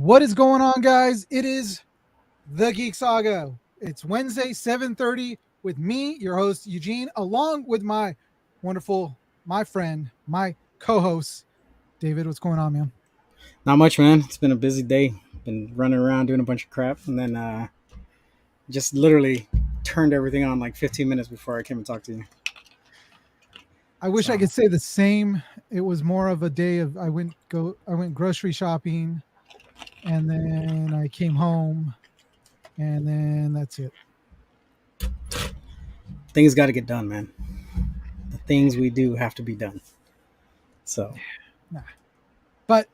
What is going on, guys? It is the Geek Saga. It's Wednesday, 7:30 with me, your host Eugene, along with my wonderful, my friend, my co-host, David. What's going on, man? Not much, man. It's been a busy day. Been running around doing a bunch of crap, and then just literally turned everything on like 15 minutes before I came and talked to you. I wish I So could say the same. It was more of a day of I went grocery shopping and then I came home and then that's it. things got to get done, man. The things we do have to be done. So Nah. But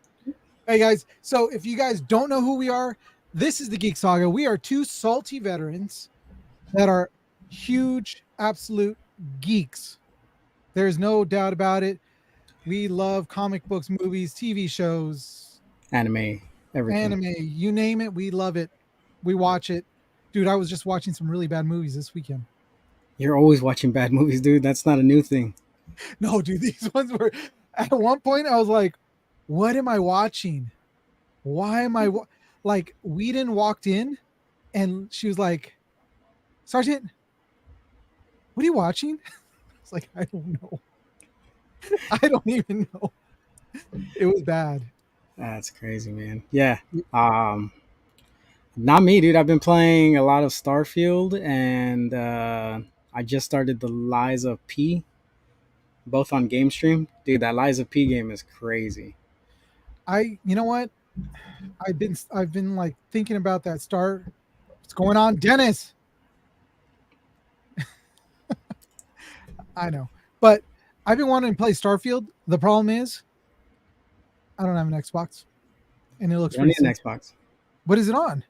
hey guys, so if you guys don't know who we are, this is the Geek Saga. We are two salty veterans that are huge, absolute geeks. There's no doubt about it. We love comic books, movies, TV shows, anime, everything. anime, you name it, we love it. We watch it. Dude, I was just watching some really bad movies this weekend. You're always watching bad movies, dude. That's not a new thing. No, dude, these ones were at one point I was like, what am I watching? Why am I like Whedon walked in and she was like, Sergeant, what are you watching? It's like, I don't know. I don't even know. It was bad. That's crazy, man. Yeah. Not me, dude. I've been playing a lot of Starfield, and I just started the Lies of P, both on Game Stream. Dude, that Lies of P game is crazy. You know what? I've been like thinking about that start. What's going on, Dennis? I know, but I've been wanting to play Starfield. The problem is, I don't have an Xbox, and it looks You don't pretty need an simple. Xbox. What is it on?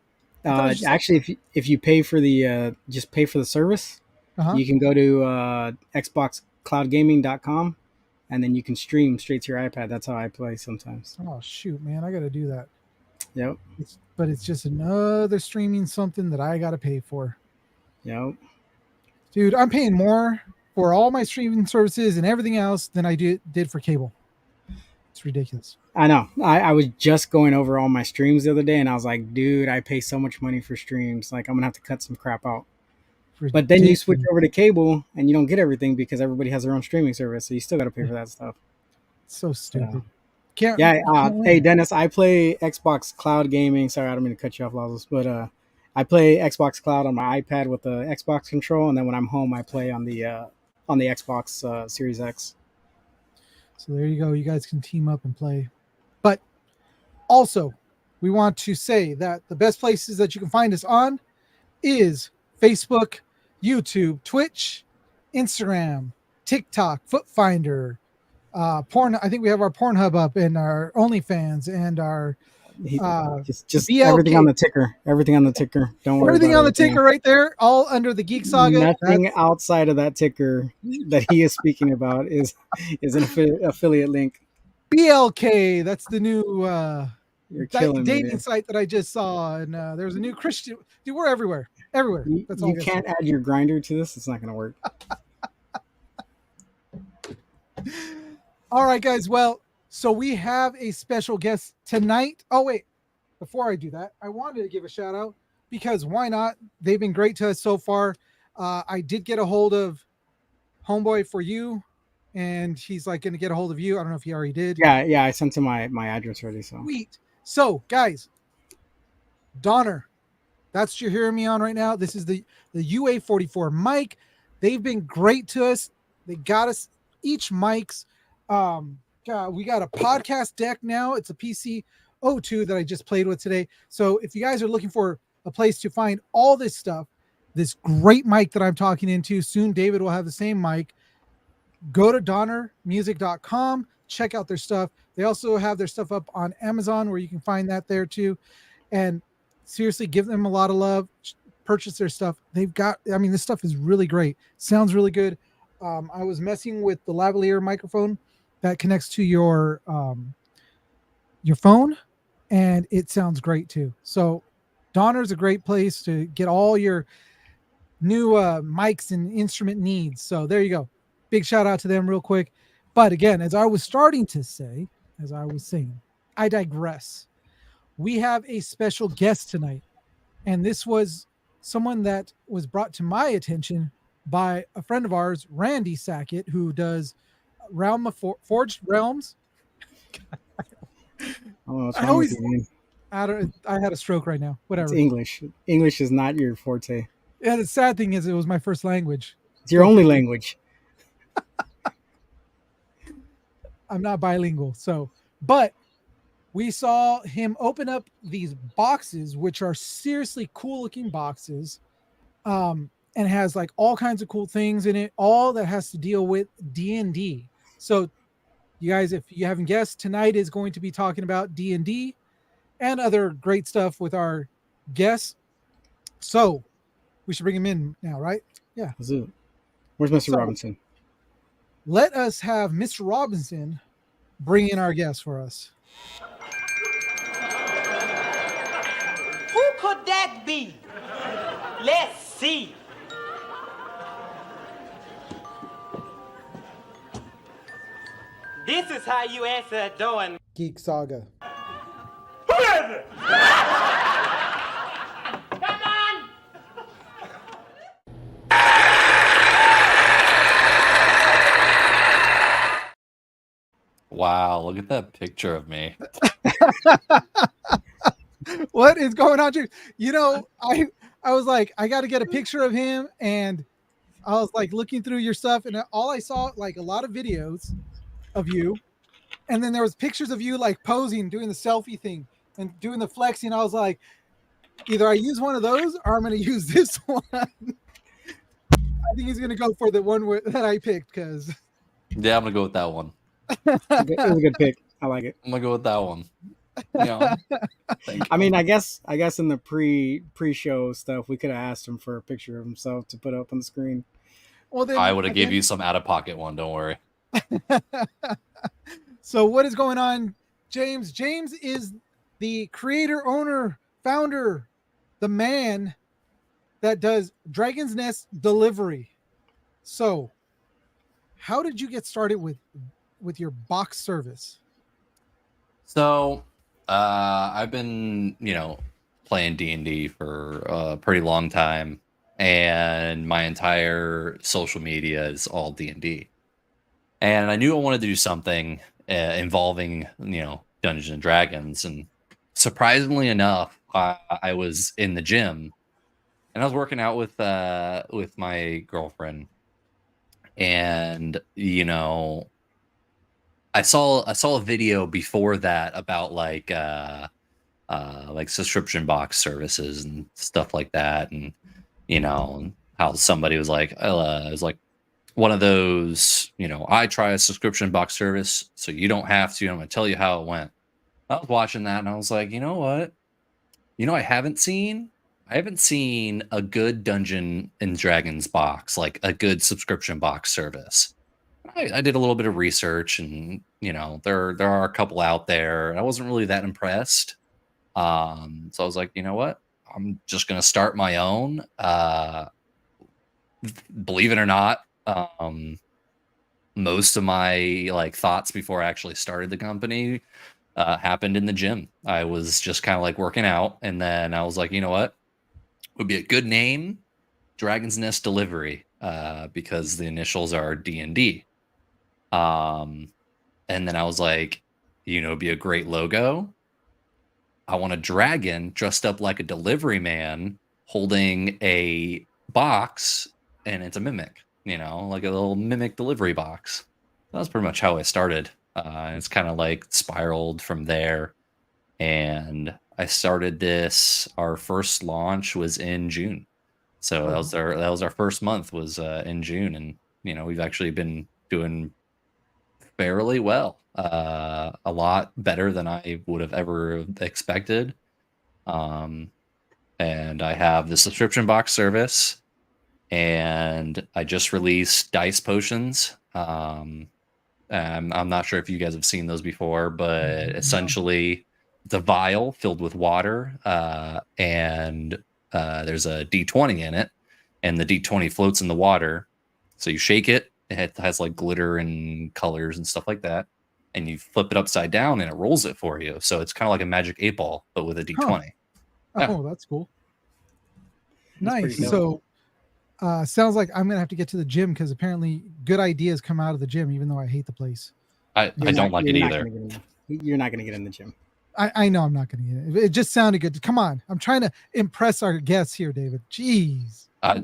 I thought it was just Actually, if you pay for the just pay for the service, uh-huh. you can go to xboxcloudgaming.com, and then you can stream straight to your iPad. That's how I play sometimes. Oh shoot, man, I got to do that. Yep. But it's just another streaming something that I got to pay for. Yep. Dude, I'm paying more for all my streaming services and everything else than I did for cable. It's ridiculous. I know. I was just going over all my streams the other day, and I was like, dude, I pay so much money for streams. Like, I'm gonna have to cut some crap out. But then you switch Ridiculous. over to cable, and you don't get everything because everybody has their own streaming service. So you still got to pay for that stuff. So But, stupid. Can't, yeah. you can't Hey, win. Dennis, I play Xbox Cloud Gaming. Sorry, I don't mean to cut you off, Lazarus, but I play Xbox Cloud on my iPad with the Xbox control, and then when I'm home, I play on the Xbox Series X. So there you go. You guys can team up and play. But also, we want to say that the best places that you can find us on is Facebook, YouTube, Twitch, Instagram, TikTok, Footfinder, porn. I think we have our Pornhub up and our OnlyFans and our He, uh, just everything on BLK. the ticker. Everything on the ticker. Don't worry Everything about on the everything ticker else. right there, all under the Geek Saga. Nothing outside of that ticker that he is speaking about is an affiliate link. BLK. That's the new You're killing me, dating dude. site that I just saw, and there's a new Christian. Dude, we're everywhere, everywhere. That's all I You gotta say. can't add your grinder to this. It's not going to work. All right, guys. Well, so we have a special guest tonight. Oh wait, before I do that, I wanted to give a shout out because why not? They've been great to us so far. I did get a hold of Homeboy for you, and he's like going to get a hold of you. I don't know if he already did. Yeah. I sent him my address already. So Sweet. So, guys, Donner, that's what you're hearing me on right now. This is the UA44 mic. They've been great to us. They got us each mics. We got a podcast deck now. It's a PC O2 that I just played with today. So if you guys are looking for a place to find all this stuff, this great mic that I'm talking into, soon David will have the same mic. Go to donnermusic.com, check out their stuff. They also have their stuff up on Amazon where you can find that there too. And seriously, give them a lot of love. Purchase their stuff. They've got, I mean, this stuff is really great. Sounds really good. I was messing with the lavalier microphone that connects to your phone, and it sounds great too. So Donner's a great place to get all your new mics and instrument needs. So there you go. Big shout out to them real quick. But again, as I was saying, I digress. we have a special guest tonight. And this was someone that was brought to my attention by a friend of ours, Randy Sackett, who does Forged Realms. Oh, what's I wrong with always, you, man? I had a stroke right now. It's Whatever. English. English is not your forte. Yeah, the sad thing is, it was my first language. It's your only language. I'm not bilingual, so but we saw him open up these boxes, which are seriously cool looking boxes, and has like all kinds of cool things in it, all that has to deal with D&D. So, you guys, if you haven't guessed, tonight is going to be talking about D&D and other great stuff with our guests. So, we should bring him in now, right? Yeah. Let's do it. Where's Mr. So- Robinson? Let us have Mr. Robinson bring in our guest for us. Who could that be? Let's see. This is how you answer a door in Geek Saga. Wow, look at that picture of me. What is going on, James? You know, I was like, I got to get a picture of him, and I was like looking through your stuff, and all I saw like a lot of videos of you, and then there was pictures of you like posing, doing the selfie thing, and doing the flexing. I was like, either I use one of those, or I'm going to use this one. I think he's going to go for the one that I picked because. Yeah, I'm gonna go with that one. It was a good pick. I like it. I'm gonna go with that one. You know, thank you. I mean, I guess in the pre-show stuff, we could have asked him for a picture of himself to put up on the screen. Well, then I would have gave again- you some out of pocket one. Don't worry. So what is going on, James? James is the creator, owner, founder, the man that does Dragon's Nest delivery. So how did you get started with your box service? So, I've been, playing D&D for a pretty long time, and my entire social media is all D&D. And I knew I wanted to do something involving, Dungeons and Dragons. And surprisingly enough, I was in the gym, and I was working out with my girlfriend, and I saw a video before that about like subscription box services and stuff like that, and how somebody was like, it was like one of those, I try a subscription box service, so you don't have to. I'm gonna tell you how it went. I was watching that and I was like, you know what? I haven't seen a good Dungeon and Dragons box, like a good subscription box service. I did a little bit of research, and there are a couple out there. I wasn't really that impressed, so I was like, you know what, I'm just gonna start my own. Believe it or not, most of my thoughts before I actually started the company happened in the gym. I was just kind of like working out, and then I was like, you know what, would be a good name, Dragon's Nest Delivery, because the initials are D&D. And then I was like, it'd be a great logo. I want a dragon dressed up like a delivery man holding a box, and it's a mimic, like a little mimic delivery box. That was pretty much how I started. It's kind of like spiraled from there. And I started this, our first launch was in June. So that was our first month was in June. And, we've actually been doing fairly well, a lot better than I would have ever expected. And I have the subscription box service, and I just released dice potions. I'm not sure if you guys have seen those before, but essentially it's a vial filled with water, and there's a D20 in it, and the D20 floats in the water. So you shake it. It has like glitter and colors and stuff like that. and you flip it upside down and it rolls it for you. So it's kind of like a magic 8-ball, but with a D20. Yeah. Oh, that's cool. That's Nice. pretty dope. So sounds like I'm gonna have to get to the gym because apparently good ideas come out of the gym, even though I hate the place. I don't like it either. You're not gonna get in the gym. I know I'm not gonna get it. It just sounded good. Come on, I'm trying to impress our guests here, David. Jeez. I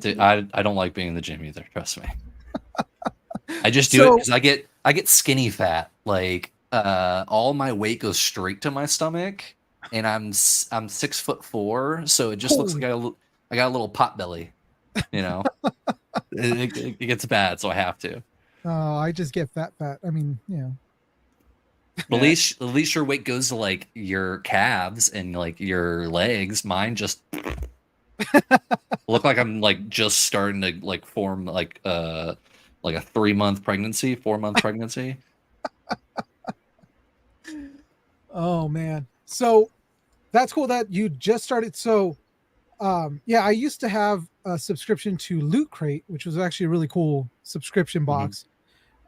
don't like being in the gym either. Trust me. I just do it because I get skinny fat. Like all my weight goes straight to my stomach, and I'm 6'4", so it just looks like I got a little pot belly. You know, it gets bad, so I have to. Oh, I just get fat. I mean, At least your weight goes to like your calves and like your legs. Mine just look like I'm like just starting to like form like a 3-month pregnancy, 4-month pregnancy. Oh man. So that's cool that you just started. So I used to have a subscription to Loot Crate, which was actually a really cool subscription box.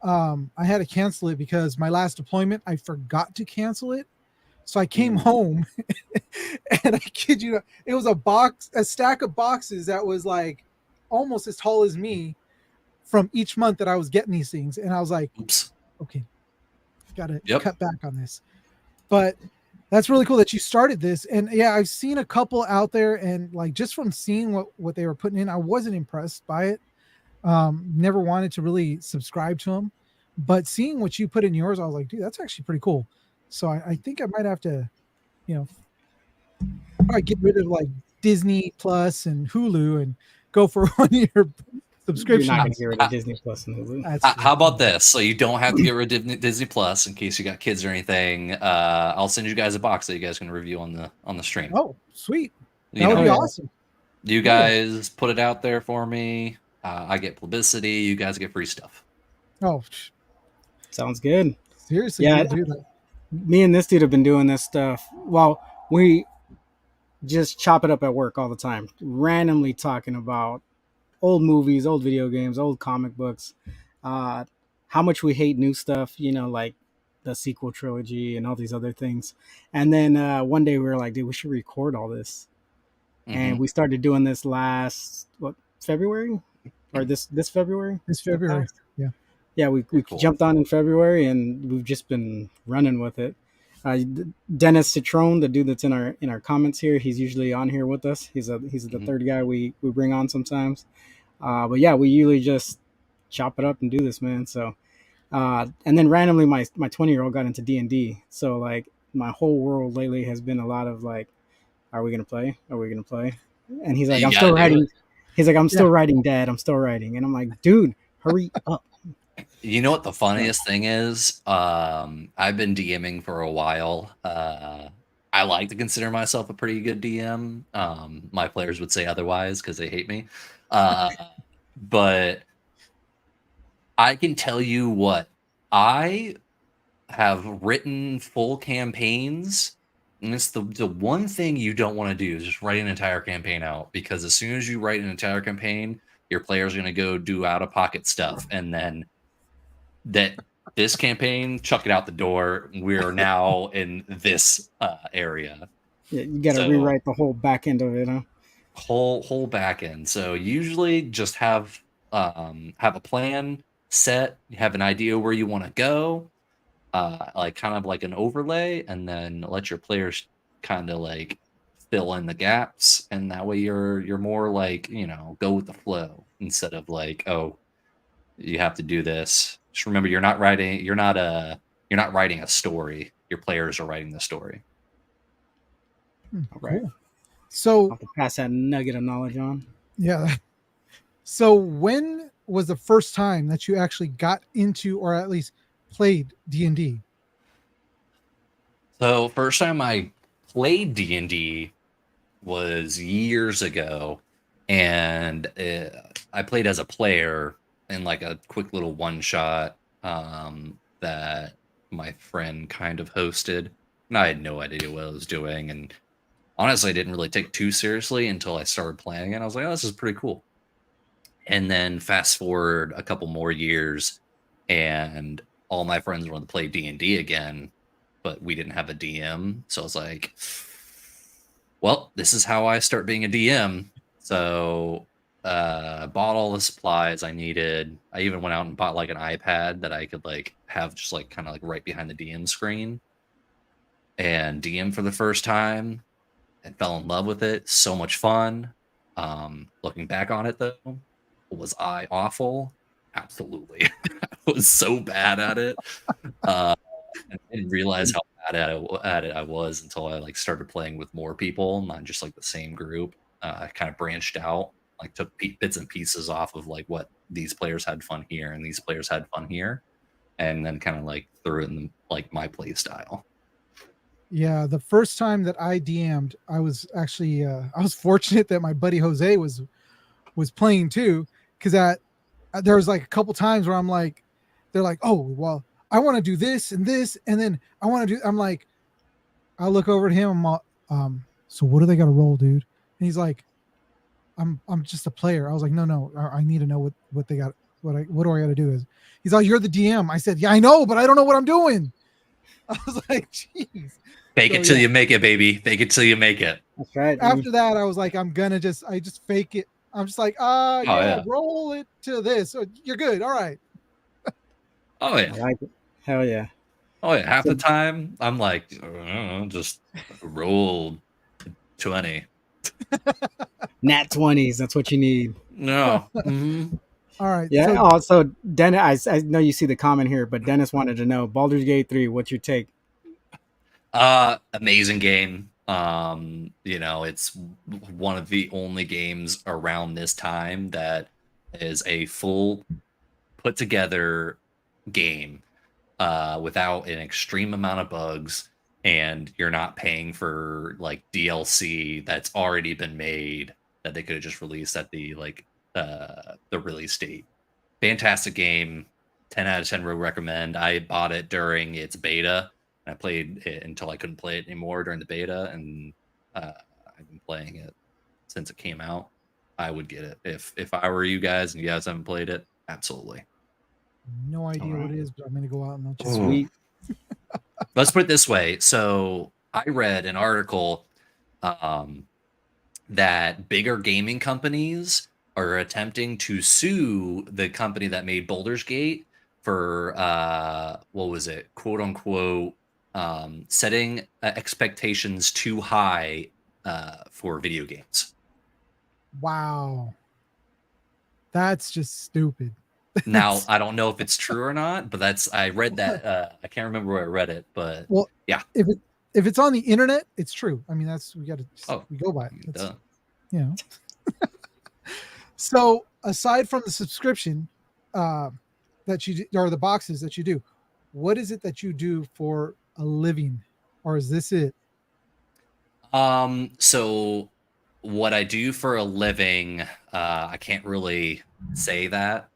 I had to cancel it because my last deployment, I forgot to cancel it. So I came home and I kid you not, it was a stack of boxes that was like almost as tall as me from each month that I was getting these things. And I was like, Oops. okay, gotta Yep. cut back on this. But that's really cool that you started this. And yeah, I've seen a couple out there, and like just from seeing what they were putting in, I wasn't impressed by it. Never wanted to really subscribe to them, but seeing what you put in yours, I was like, dude, that's actually pretty cool. So I think I might have to, probably get rid of like Disney Plus and Hulu and go for one of your You're subscriptions. not gonna get rid of Disney Plus and Hulu. That's How about this? So you don't have to get rid of Disney Plus in case you got kids or anything. I'll send you guys a box that you guys can review on the stream. Oh, sweet. You That would know, be yeah. awesome. you guys put it out there for me. I get publicity. You guys get free stuff. Oh, Sounds good. seriously, Yeah. dude, do that. Me and this dude have been doing this stuff. Well, we just chop it up at work all the time, randomly talking about old movies, old video games, old comic books, how much we hate new stuff, like the sequel trilogy and all these other things. And then one day we were like, dude, we should record all this. And we started doing this last February or this February. This February. Yeah, we Cool. jumped on in February, and we've just been running with it. Dennis Citron, the dude that's in our comments here, he's usually on here with us. He's the third guy we bring on sometimes. But yeah, we usually just chop it up and do this, man. So, and then randomly, my 20-year-old got into D&D. So like my whole world lately has been a lot of like, are we gonna play? Are we gonna play? And he's like, You I'm gotta still do writing. it. He's like, I'm still writing, Dad. I'm still writing. And I'm like, dude, hurry up. You know what the funniest thing is? I've been DMing for a while. I like to consider myself a pretty good DM. My players would say otherwise because they hate me. But I can tell you what, I have written full campaigns, and it's the one thing you don't want to do is just write an entire campaign out, because as soon as you write an entire campaign, your player's going to go do out-of-pocket stuff, and then this campaign, chuck it out the door. We're now in this area. Yeah, you got to So- rewrite the whole back end of it, huh? Whole back end. So usually just have a plan set, you have an idea where you want to go, like kind of like an overlay, and then let your players kind of like fill in the gaps, and that way you're more like, go with the flow instead of like, oh, you have to do this. Just remember, you're not writing a story. Your players are writing the story. All right. Cool. I'll So have to pass that nugget of knowledge on. yeah. So when was the first time that you actually got into, or at least played D&D? So first time I played D&D was years ago, and I played as a player in like a quick little one shot that my friend kind of hosted, and I had no idea what I was doing, and honestly I didn't really take it too seriously until I started playing it. I was like, oh, this is pretty cool. And then fast forward a couple more years, and all my friends wanted to play D&D again, but we didn't have a DM. So I was like, well, this is how I start being a DM. So bought all the supplies I needed. I even went out and bought like an iPad that I could like have just like kind of like right behind the DM screen, and DM for the first time and fell in love with it. So much fun. Looking back on it though, was I awful? Absolutely. I was so bad at it. I didn't realize how bad at it I was until I like started playing with more people, not just like the same group. I kind of branched out, like took bits and pieces off of like what these players had fun here and these players had fun here, and then kind of like threw it in like my play style. Yeah, the first time that I DM'd, I was actually I was fortunate that my buddy Jose was playing too, because there was like a couple times where I'm like, they're like, oh well, I want to do this and this, and then I want to do. I'm like, I look over at him. I'm all, so what do they got to roll, dude? And he's like, I'm just a player. I was like, no, I need to know what they got. What do I got to do? He's like, you're the DM. I said, yeah, I know, but I don't know what I'm doing. I was like, jeez. Fake it till you make it, baby. Fake it till you make it. That's right. After that, I was like, I just fake it. I'm just like, yeah, roll it to this. So you're good. All right. Oh yeah. I like it. Hell yeah. Oh yeah. Half the time I'm like, I don't know, just roll 20. Nat 20s. That's what you need. No. Mhm. All right. Yeah. So, Also, Dennis, I know you see the comment here, but Dennis wanted to know Baldur's Gate 3. What's your take? Amazing game. It's one of the only games around this time that is a full put together game without an extreme amount of bugs, and you're not paying for like DLC that's already been made that they could have just released at the release date. Fantastic game. 10 out of 10 would recommend. I bought it during its beta. I played it until I couldn't play it anymore during the beta, and I've been playing it since it came out. I would get it if I were you guys and you guys haven't played it. Absolutely. no idea what it is, but I'm gonna go out and I'll just Sweet. Let's put it this way. So I read an article that bigger gaming companies are attempting to sue the company that made Baldur's Gate for what was it, quote unquote, setting expectations too high for video games. Wow. That's just stupid. Now, I don't know if it's true or not, but I read that. I can't remember where I read it, but Well, yeah. If it's on the internet, it's true. I mean, we go by it. Duh. You know. So aside from the subscription that you do, or the boxes that you do, what is it that you do for a living, or is this it? So what I do for a living, I can't really say that.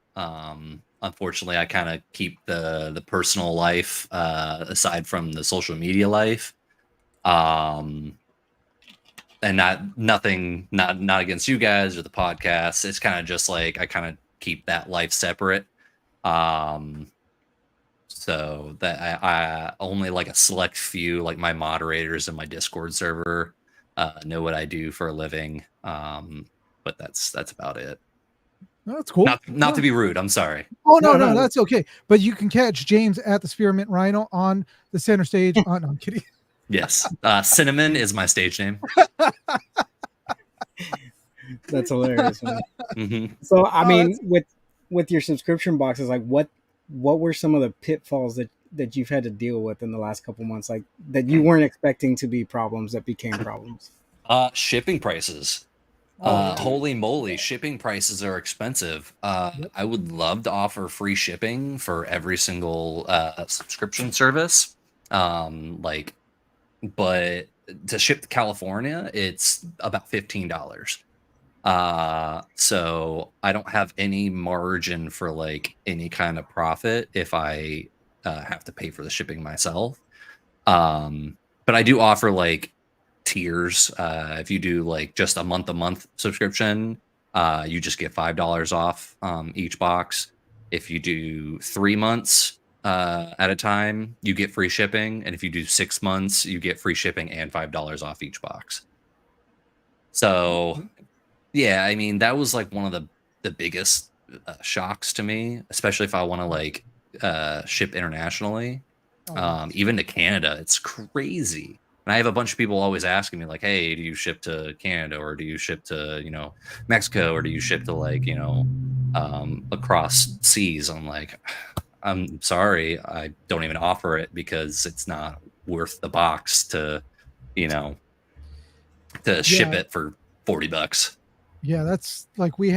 Unfortunately, I kind of keep the personal life aside from the social media life. And nothing against you guys or the podcast. It's kind of just like I kind of keep that life separate. So that I only like a select few, like my moderators in my Discord server, know what I do for a living. But that's about it. Oh, that's cool. Not to be rude. I'm sorry. Oh no, that's okay. But you can catch James at the Spearmint Rhino on the center stage. Oh, no, I'm kidding. Yes. Cinnamon is my stage name. That's hilarious. Man. Mm-hmm. So I mean, with your subscription boxes, like what were some of the pitfalls that you've had to deal with in the last couple months, like that you weren't expecting to be problems that became problems? Shipping prices. Holy moly, shipping prices are expensive. I would love to offer free shipping for every single subscription service. But to ship to California, it's about $15. So I don't have any margin for like any kind of profit if I have to pay for the shipping myself. But I do offer like tiers. If you do like just a month subscription, you just get $5 off each box. If you do 3 months, at a time, you get free shipping, and if you do 6 months, you get free shipping and $5 off each box. So, yeah, I mean, that was like one of the biggest shocks to me, especially if I want to like ship internationally, Oh, even to Canada. It's crazy. And I have a bunch of people always asking me like, "Hey, do you ship to Canada, or do you ship to Mexico, or do you ship to like across seas?" I'm like, I'm sorry, I don't even offer it because it's not worth the box to you know ship yeah. it for $40. Yeah, that's like we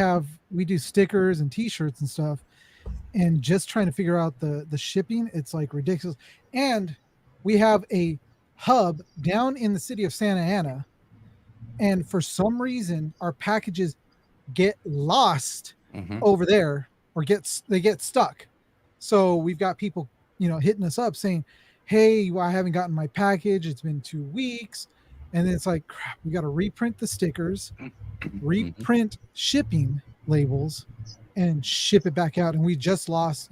do stickers and t-shirts and stuff, and just trying to figure out the shipping, it's like ridiculous. And we have a hub down in the city of Santa Ana, and for some reason our packages get lost Hmm. over there, or they get stuck. So we've got people, hitting us up saying, "Hey, well, I haven't gotten my package. It's been 2 weeks." And then it's like, crap, we got to reprint the stickers, Hmm. reprint shipping labels, and ship it back out. And we just lost,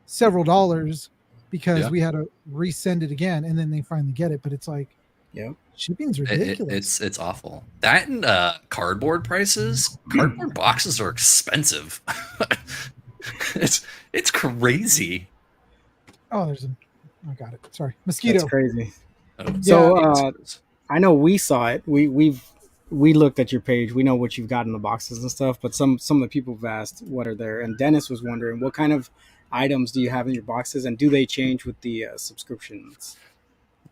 several dollars because Yeah. we had to resend it again, and then they finally get it. But it's like, Yep. shipping's ridiculous. It's awful. That and cardboard prices. Cardboard boxes are expensive. It's crazy. Oh, I got it. Sorry, That's mosquito. crazy. Oh, So Yeah. I know we saw it. We looked at your page. We know what you've got in the boxes and stuff. But some of the people have asked what are there, and Dennis was wondering what kind of items do you have in your boxes, and do they change with the subscriptions?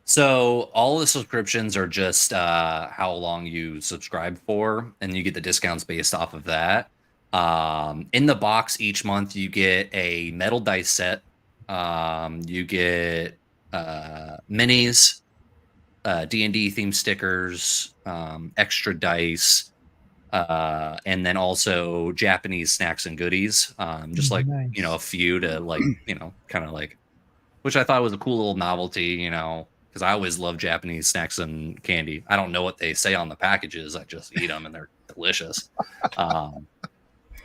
So all the subscriptions are just how long you subscribe for, and you get the discounts based off of that. In the box each month, you get a metal dice set. You get minis, D&D themed stickers, extra dice, and then also Japanese snacks and goodies. Just like Nice. a few to like kind of like, which I thought was a cool little novelty. Because I always love Japanese snacks and candy. I don't know what they say on the packages. I just eat them and they're delicious. Um,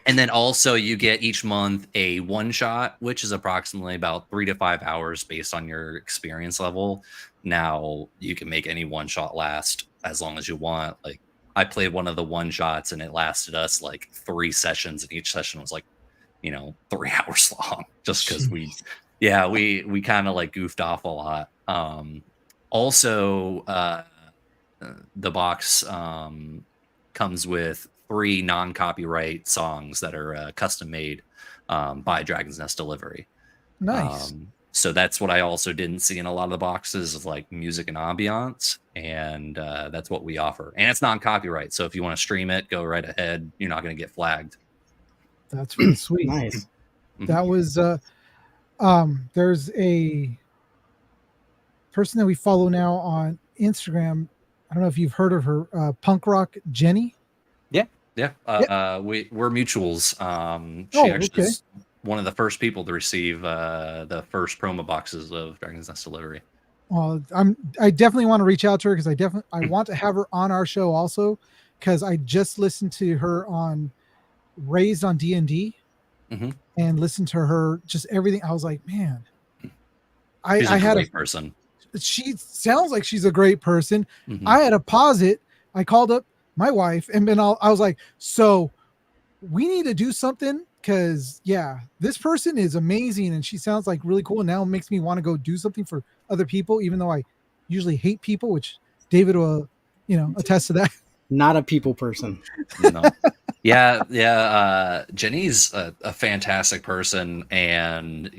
and then also you get each month a one shot, which is approximately about 3 to 5 hours based on your experience level. Now you can make any one shot last as long as you want. Like I played one of the one shots and it lasted us like 3 sessions, and each session was like, 3 hours long, just because we kind of like goofed off a lot. Also, the box comes with 3 non-copyright songs that are custom made by Dragon's Nest Delivery. Nice. So that's what I also didn't see in a lot of the boxes, is like music and ambiance, and that's what we offer. And it's non-copyright, so if you want to stream it, go right ahead. You're not going to get flagged. That's really sweet. Nice. That was there's a person that we follow now on Instagram. I don't know if you've heard of her, Punk Rock Jenny. Yeah. We're mutuals. She Oh, actually okay. is one of the first people to receive the first promo boxes of Dragon's Nest Delivery. Well, I definitely want to reach out to her, because I want to have her on our show also, because I just listened to her on Raised on D&D, Mhm. and listened to her, just everything. I was like, man, She's I a had great person. she sounds like she's a great person. Mhm. I had to pause it. I called up my wife, and then I was like, so we need to do something, because this person is amazing and she sounds like really cool, and now it makes me want to go do something for other people, even though I usually hate people, which David will attest to that. Not a people person. No. Yeah. Jenny's a fantastic person, and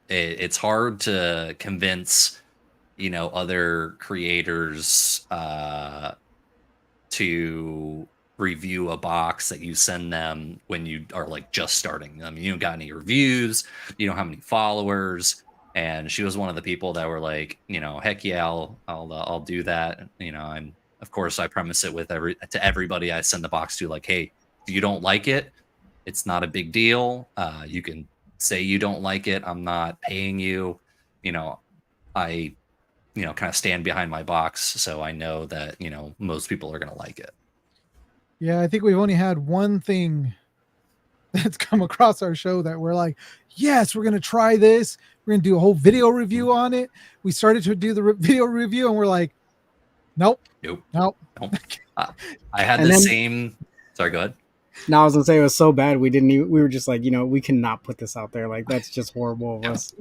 it's hard to convince other creators to review a box that you send them when you are like just starting. I mean, you don't got any reviews, you don't have any followers, and she was one of the people that were like, heck yeah, I'll do that. And of course I premise it with to everybody I send the box to, like, hey, if you don't like it, it's not a big deal. You can say you don't like it. I'm not paying you. I kind of stand behind my box, so I know that most people are going to like it. Yeah, I think we've only had one thing that's come across our show that we're like, yes, we're gonna try this. We're gonna do a whole video review on it. We started to do the video review, and we're like, nope, Nope. nope. Nope. I had And the then- same. Sorry, go ahead. Now I was gonna say it was so bad we didn't even, we were just like, we cannot put this out there. Like that's just horrible of Yeah. us.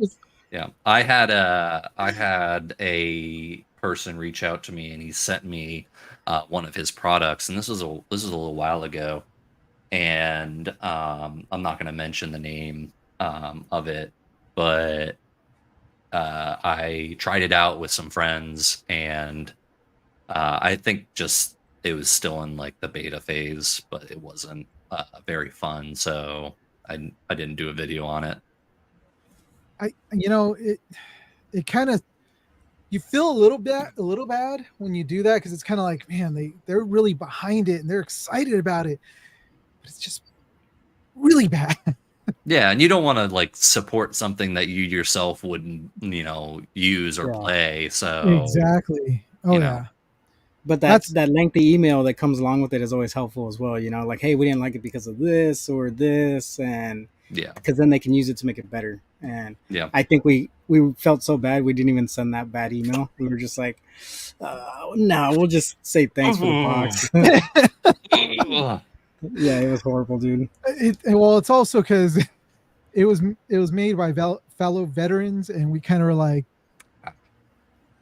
Yeah, I had a person reach out to me, and he sent me one of his products, and this was a little while ago, and I'm not going to mention the name of it, but I tried it out with some friends, and I think just it was still in like the beta phase, but it wasn't very fun, so I didn't do a video on it. It kind of, you feel a little bad when you do that, because it's kind of like, man, they're really behind it and they're excited about it, but it's just really bad. Yeah, and you don't want to like support something that you yourself wouldn't, use or Yeah. play. So Exactly. Oh you know. yeah. But that lengthy email that comes along with it is always helpful as well. Like, hey, we didn't like it because of this or this, and Yeah, because then they can use it to make it better. And yeah. I think we felt so bad we didn't even send that bad email. We were just like, no, we'll just say thanks for the box. Ugh. Yeah, it was horrible, dude. Well, it's also because it was made by fellow veterans, and we kind of were like,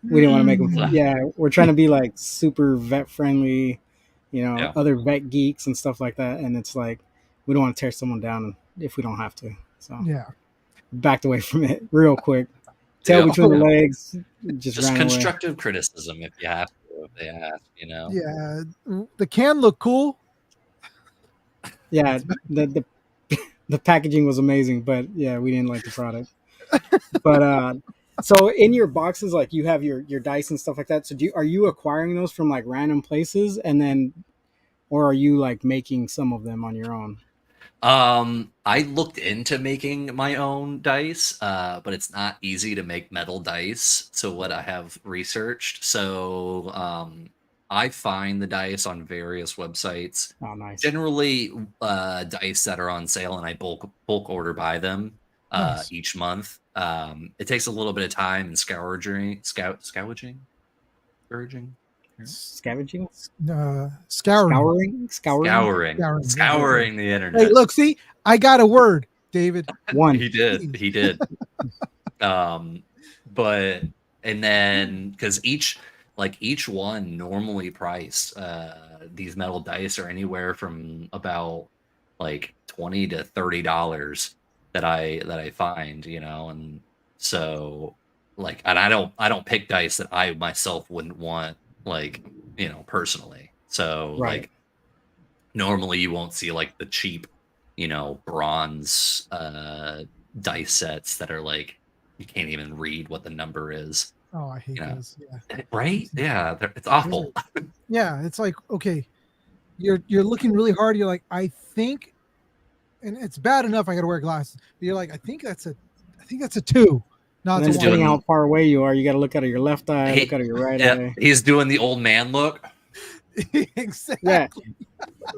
We didn't want to make them. "Mm." Yeah, we're trying to be like super vet friendly, Yeah. other vet geeks and stuff like that. And it's like we don't want to tear someone down if we don't have to. So Yeah. backed away from it real quick. Tail Yeah. between the legs, just Just ran away. constructive criticism if you have to, if they ask, Yeah. The can looked cool. Yeah, the the packaging was amazing, but yeah, we didn't like the product. But so in your boxes, like you have your dice and stuff like that. So are you acquiring those from like random places, and then, or are you like making some of them on your own? I looked into making my own dice, but it's not easy to make metal dice. So what I have researched, I find the dice on various websites. Oh, nice. Generally, dice that are on sale, and I bulk order buy them Nice. each month. It takes a little bit of time and scavenging. Scavenging, Scouring. Scouring the internet. Hey, look, see, I got a word, David. one. He did. But and then because each one normally priced, these metal dice are anywhere from about like $20 to $30 that I find, and so like, and I don't pick dice that I myself wouldn't want, like, personally. So Right. like normally you won't see like the cheap, bronze dice sets that are like you can't even read what the number is. Oh, I hate Yeah. those. Yeah. Right? Yeah, it's awful. Yeah, it's like, okay, you're looking really hard. You're like, I think, and it's bad enough I got to wear glasses. But you're like, I think that's a 2. Not And a then He's depending doing- how far away you are, you got to look out of your left eye, Hey, look out of your right Yeah, eye. he's doing the old man look. 1. Exactly. Yeah.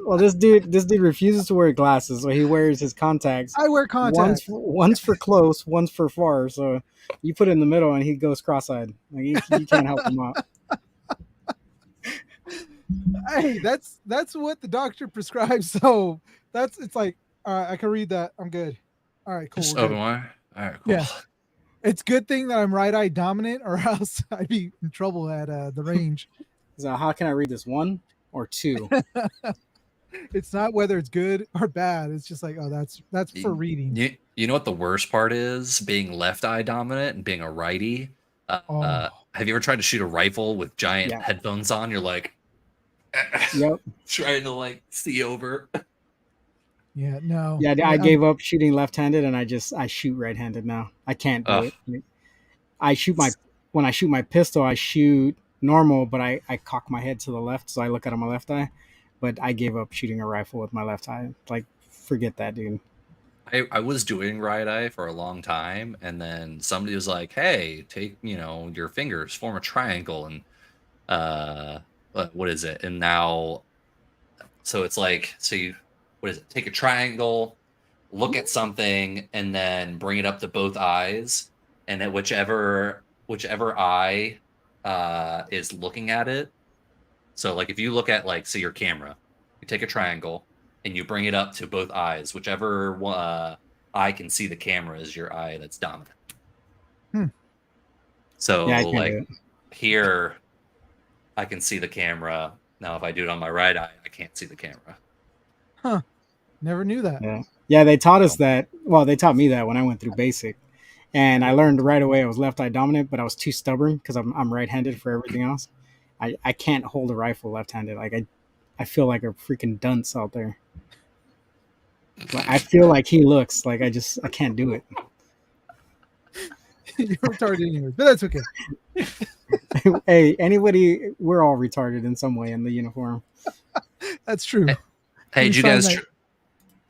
Well, this dude refuses to wear glasses, so he wears his contacts. I wear contacts. One's for close, one's for far. So you put it in the middle, and he goes cross-eyed. Like you can't help him out. Hey, that's what the doctor prescribes. So it's like, all right, I can read that. I'm good. All right, cool. Just we're good. open one. All right, cool. Yeah. It's good thing that I'm right eye dominant, or else I'd be in trouble at the range. So how can I read this? 1 or 2? It's not whether it's good or bad. It's just like, oh, that's for reading. You know what the worst part is? Being left eye dominant and being a righty. Oh. Have you ever tried to shoot a rifle with giant Yeah. headphones on? You're like Yep. trying to like see over. Yeah, no. Yeah, I gave up shooting left-handed, and I shoot right-handed now. I can't do Ugh. it. When I shoot my pistol, I shoot normal, but I cock my head to the left, so I look out of my left eye. But I gave up shooting a rifle with my left eye. Like, forget that, dude. I was doing right eye for a long time, and then somebody was like, "Hey, take your fingers, form a triangle, and what is it?" And now, so it's like, what is it? Take a triangle, look at something and then bring it up to both eyes, and then whichever eye is looking at it. So like if you look at like say your camera, you take a triangle and you bring it up to both eyes, whichever eye can see the camera is your eye that's dominant. Hmm. So Yeah, I can't do like it. here I can see the camera. Now if I do it on my right eye, I can't see the camera. Never knew that. Yeah, they taught us that. Well, they taught me that when I went through basic, and I learned right away I was left eye dominant, but I was too stubborn because I'm right-handed for everything else. I can't hold a rifle left-handed. Like I feel like a freaking dunce out there. Like, I feel like he looks like I can't do it. You're retarded anyways, but that's okay. Hey, anybody, we're all retarded in some way in the uniform. That's true. Hey, We did you signed guys? that-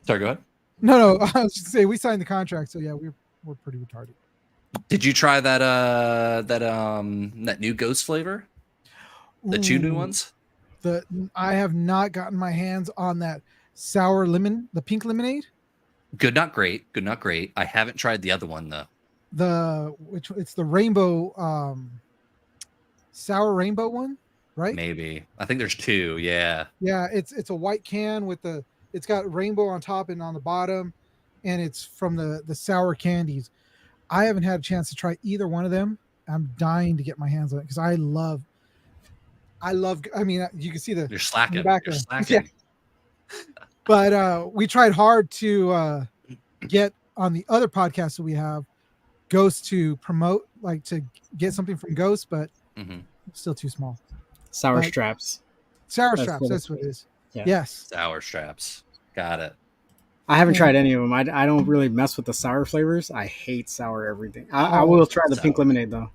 Sorry, go ahead. No. I was just saying we signed the contract, so yeah, we're pretty retarded. Did you try that new ghost flavor? The two new Ooh, ones? I have not gotten my hands on that sour lemon, the pink lemonade. Good, not great. Good, not great. I haven't tried the other one though. It's the rainbow sour rainbow one, right? Maybe. I think there's two. Yeah. Yeah, it's a white can with it's got rainbow on top and on the bottom, and it's from the sour candies. I haven't had a chance to try either one of them. I'm dying to get my hands on it because I love. I mean, you can see You're the slacking. back You're end. slacking. but we tried hard to get on the other podcasts that we have Ghost to promote, like to get something from Ghost, but hmm still too small. Sour Like- straps. Sour That's straps, what that's what it is. Yeah. Yes. Sour straps. Got it. I haven't Yeah. tried any of them. I don't really mess with the sour flavors. I hate sour everything. I Oh, will try the pink sour. lemonade though.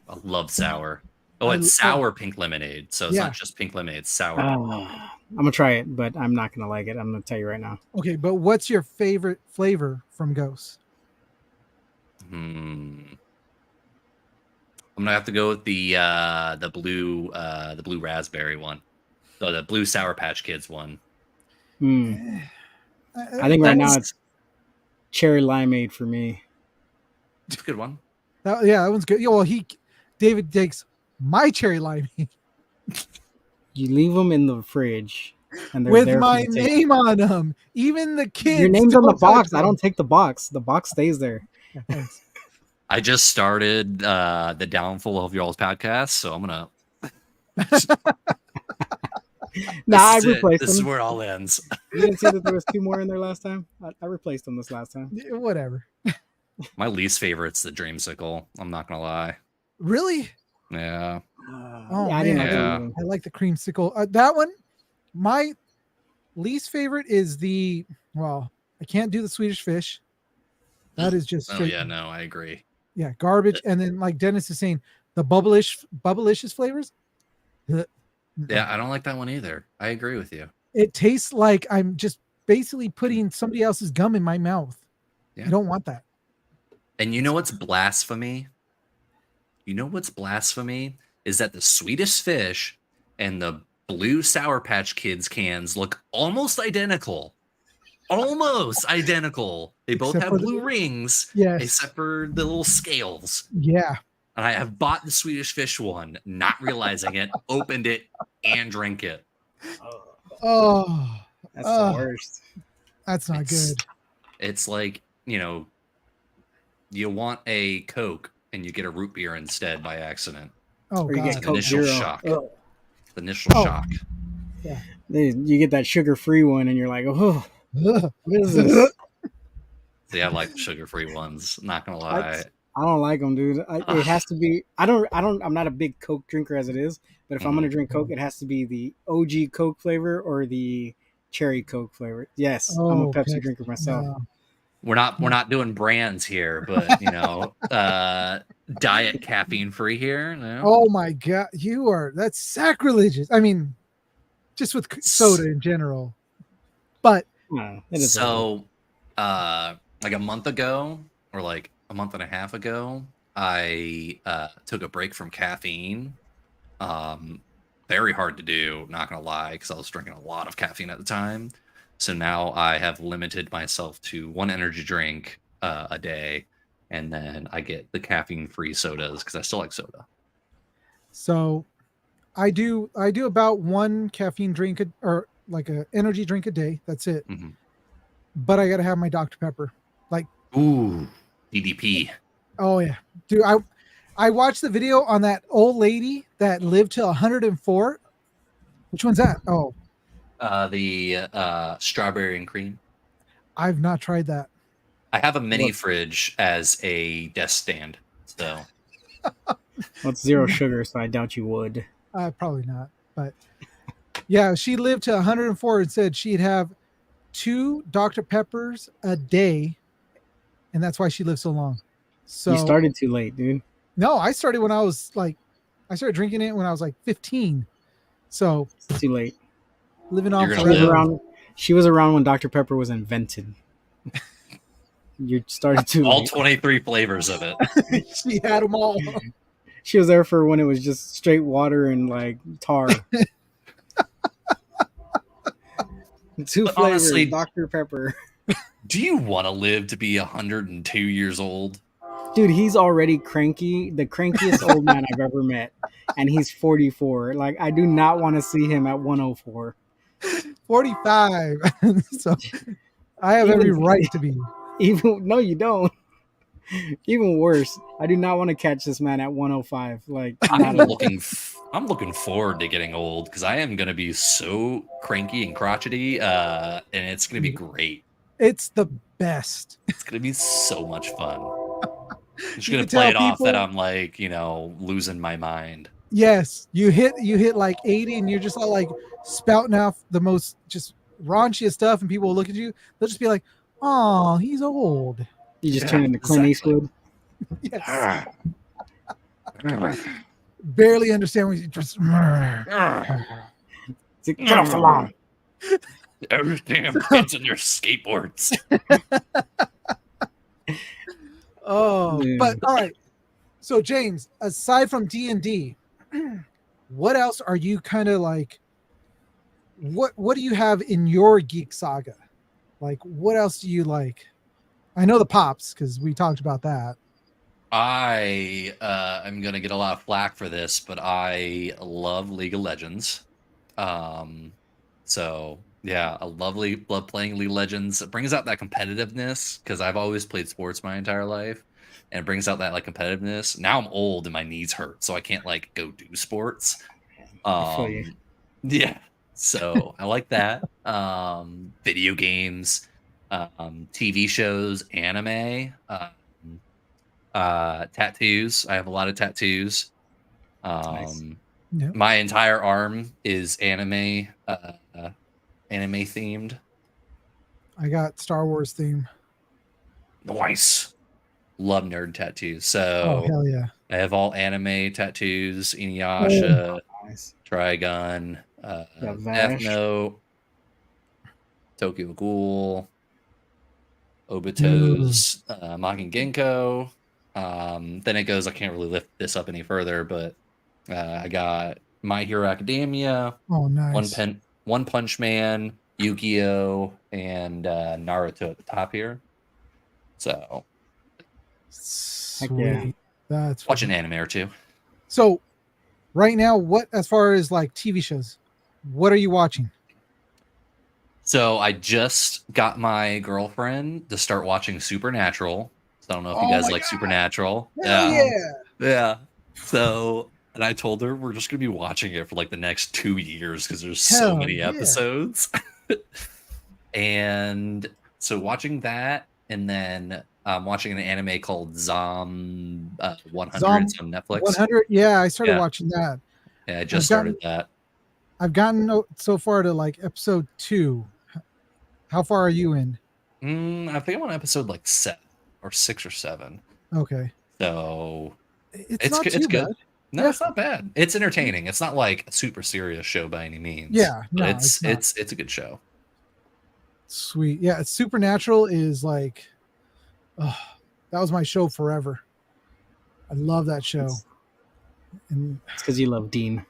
I love sour. Oh, I- it's sour pink lemonade. So it's Yeah. not just pink lemonade, it's sour. I'm gonna try it, but I'm not gonna like it. I'm gonna tell you right now. Okay, but what's your favorite flavor from Ghost? I'm gonna have to go with the blue raspberry one. So the blue Sour Patch Kids one. Mm. I think right now That's- it's cherry limeade for me. it's a good one. that one's good. Yeah, well, David takes my cherry lime You leave them in the fridge, and they're with there for my the taste. name on them. Even the kids. Your name's on the don't touch box. I them. don't take the box. The box stays there. Yeah, thanks. I just started the downfall of y'all's podcast, so I'm gonna. Nah, I This is it. replaced This is them. where it all ends. You didn't see that there was 2 more in there last time. I replaced them this last time. Yeah, whatever. My least favorite's the Dreamsicle. I'm not gonna lie. Really? Yeah. Oh, I didn't like man. that either. I like the creamsicle. That one, my least favorite is well, I can't do the Swedish fish. That is just Oh straight, yeah, no, I agree. yeah, garbage. And then like Dennis is saying, the bubblicious flavors. Ugh. Yeah, I don't like that one either. I agree with you. It tastes like I'm just basically putting somebody else's gum in my mouth. Yeah. I don't want that. And you know what's blasphemy? You know what's blasphemy is that the Swedish fish and the blue Sour Patch Kids cans look almost identical. Almost identical. They both Except have for the- blue rings, Yes. except for the little scales. Yeah. And I have bought the Swedish fish one, not realizing it, opened it, and drank it. Oh, That's Ugh. the worst. that's not It's- good. It's like, you want a Coke and you get a root beer instead by accident. Oh Or you god. get Coke Initial Zero. shock. Ugh. The initial Oh. shock. You get that sugar-free one, and you're like, oh, Ugh. what is this? See, I like the sugar-free ones. Not gonna lie. I don't like them, dude. It has to be. I'm not a big Coke drinker as it is, but if I'm gonna drink Coke, it has to be the OG Coke flavor or the cherry Coke flavor. Yes, I'm a Oh, Pepsi Pepsi. drinker myself. No. We're not doing brands here, but diet caffeine free here. No. Oh my god, that's sacrilegious. I mean, just with soda in general. But No, it is what it is. So, like a month ago, or like a month and a half ago, I took a break from caffeine. Very hard to do, not gonna lie, because I was drinking a lot of caffeine at the time. So now I have limited myself to one energy drink a day, and then I get the caffeine-free sodas because I still like soda. So I do about one caffeine drink or like a energy drink a day. That's it. Mhm. But I got to have my Dr. Pepper. Like, Ooh, DDP. oh yeah, dude. I watched the video on that old lady that lived till 104. Which one's that? Oh, The strawberry and cream. I've not tried that. I have a mini Look. fridge as a desk stand. So Well, it's zero sugar, so I doubt you would. Probably not. But yeah, she lived to 104 and said she'd have 2 Dr. Peppers a day, and that's why she lived so long. So You started too late, dude. no, I started when I started drinking it when I was like 15. So It's too late. living on You're She gonna was forever. live. around. She was around when Dr. Pepper was invented. You started too All late. 23 flavors of it. She had them all. She was there for when it was just straight water and like tar. Two But flavors, honestly- Dr. Pepper. Do you want to live to be 102 years old? Dude, he's already cranky, the crankiest old man I've ever met. And he's 44. Like, I do not want to see him at 104. 45. So I have every right to be. Even no, you don't. Even worse, I do not want to catch this man at 105. Like, I'm not I'm looking forward to getting old because I am going to be so cranky and crotchety, and it's going to be great. It's the best. It's going to be so much fun. I'm just You going can to play it tell off that people- I'm like, losing my mind. Yes, you hit like 80 and you're just all like spouting out the most just raunchiest stuff, and people will look at you. They'll just be like, "Oh, he's old." you just Yeah, turn into Clint exactly. Eastwood. Yes. Barely understand what you just. It's like, get off the lawn. Those damn kids and their skateboards. Oh, Yeah. but all right. So James, aside from D&D, what else are you kind of like? What do you have in your geek saga? Like, what else do you like? I know the pops because we talked about that. I am gonna get a lot of flack for this, but I love League of Legends. So yeah, I love playing League of Legends. It brings out that competitiveness because I've always played sports my entire life, and it brings out that like competitiveness. Now I'm old and my knees hurt, so I can't like go do sports. I feel you. Yeah, so I like that. Video games, TV shows, anime. Tattoos. I have a lot of tattoos. Nice. Yeah. My entire arm is anime themed. I got Star Wars theme. Nice. Love nerd tattoos. Oh So hell yeah! I have all anime tattoos: Inuyasha, Nice. Trigun, Got Death Vash. Note, Tokyo Ghoul, Obito's Makin Genko. Then it goes, I can't really lift this up any further, but I got My Hero Academia, Oh nice. One Punch Man, Yu-Gi-Oh, and Naruto at the top here. So Sweet. yeah. That's watch an anime or two. So, right now, what as far as like TV shows, what are you watching? So I just got my girlfriend to start watching Supernatural. So I don't know if you Oh guys my like God. Supernatural. Hell yeah! Yeah. So, and I told her we're just gonna be watching it for like the next 2 years because there's so Hell many yeah. episodes. And so watching that, and then watching an anime called Zom 100 Zom it's on Netflix. 100. Yeah, I started Yeah. watching that. Yeah, I just I've gotten- started that. I've gotten so far to like episode 2. How far are you in? I think I'm on episode like 7 or 6 or 7. Okay, So it's not too it's bad. good. No, Yeah. it's not bad. It's entertaining. It's not like a super serious show by any means. Yeah, but no, it's it's not. it's a good show. Sweet. Yeah, Supernatural is like, oh, that was my show forever. I love that show. And It's because you love Dean.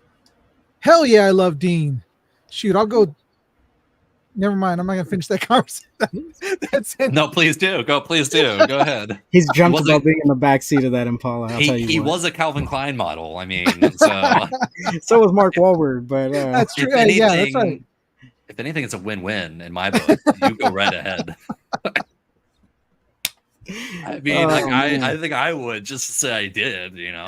hell yeah, I love Dean. Shoot, I'll go Never mind. I'm not gonna finish that conversation. That's it. No, please do. Please do. Go ahead. He's dreamt wasn't- about being in the back seat of that Impala. I'll tell you He what. was a Calvin Klein model. I mean, so So was Mark Wahlberg, but That's true. if anything, Yeah, that's right. if anything, it's a win-win in my book. You go right ahead. I mean, like, man. I think I would just say I did. You know,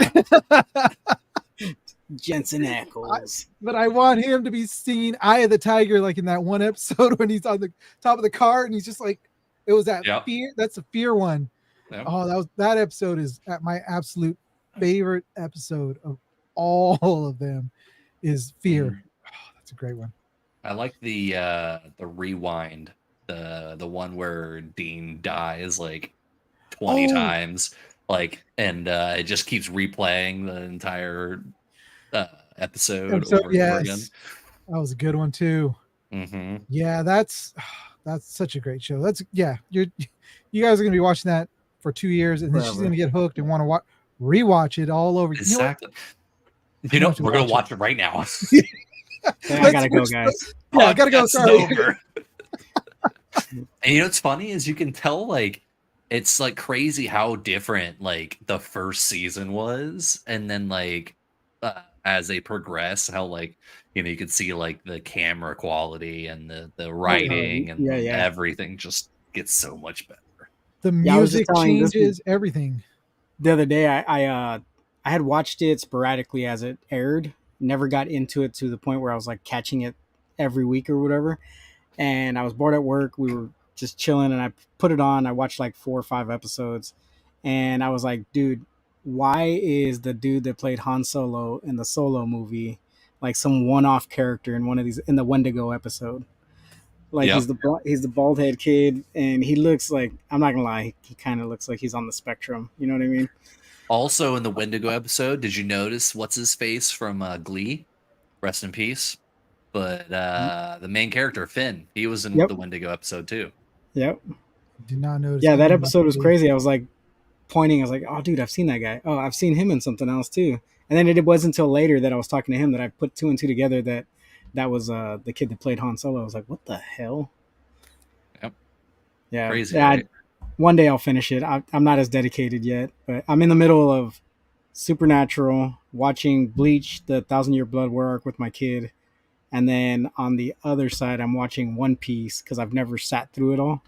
Jensen Ackles. But I want him to be singing "Eye of the Tiger" like in that one episode when he's on the top of the car and he's just like, it was that Yep. fear. That's the fear one. Yep. Oh, that episode is at my absolute favorite episode of all of them. Is fear. Oh, that's a great one. I like the rewind, the one where Dean dies like 20 Oh. times, like, and it just keeps replaying the entire episode over and over again. That was a good one too. Mm-hmm. Yeah, that's such a great show. You guys are gonna be watching that for 2 years, and then she's Forever. gonna get hooked and want to rewatch it all over. You know what? Exactly. You know, have to we're gonna watch watch it right now. Yeah, I gotta go, guys. Yeah, I gotta go. Podcast's Sorry. over. And you know what's funny is you can tell, like, it's like crazy how different like the first season was, and then like as they progress, how like, you know, you could see like the camera quality and the writing and yeah. everything just gets so much better. The Yeah, I was just music telling this changes everything. The other day, I had watched it sporadically as it aired. Never got into it to the point where I was like catching it every week or whatever. And I was bored at work. We were just chilling, and I put it on. I watched like 4 or 5 episodes, and I was like, dude, why is the dude that played Han Solo in the Solo movie like some one-off character in one of these in the Wendigo episode? Like, Yep. he's the bald head kid, and he looks like, I'm not gonna lie, he kind of looks like he's on the spectrum. You know what I mean? Also in the Wendigo episode, did you notice what's his face from Glee? Rest in peace. But the main character, Finn, he was in Yep. the Wendigo episode too. Yep. Did not notice. Yeah, that anything about episode was it. crazy. I was like pointing. I was like, "Oh, dude, I've seen that guy. Oh, I've seen him in something else too." And then it wasn't until later that I was talking to him that I put 2 and 2 together that was the kid that played Han Solo. I was like, "What the hell?" Yep. Yeah, Crazy, yeah. right? One day I'll finish it. I'm not as dedicated yet, but I'm in the middle of Supernatural, watching Bleach, the 1,000-Year Blood War arc with my kid, and then on the other side, I'm watching One Piece because I've never sat through it all.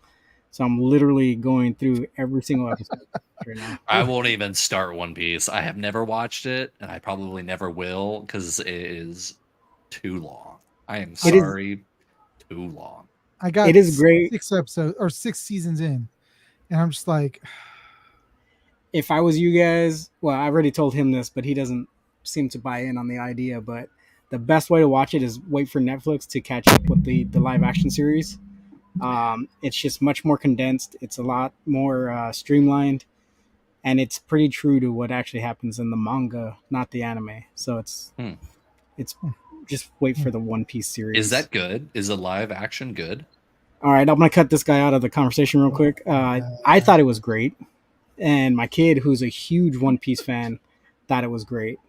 So I'm literally going through every single episode right now. I won't even start One Piece. I have never watched it, and I probably never will because it is too long. I am It is- sorry, too long. I got It is great. 6 episodes or 6 seasons in, and I'm just like, If I was you guys, well, I already told him this, but he doesn't seem to buy in on the idea. But the best way to watch it is wait for Netflix to catch up with the live action series. It's just much more condensed. It's a lot more streamlined, and it's pretty true to what actually happens in the manga, not the anime. So it's just wait for the One Piece series. Is that good? Is the live action good? All right? I'm gonna cut this guy out of the conversation real quick. I thought it was great, and my kid, who's a huge One Piece fan, thought it was great.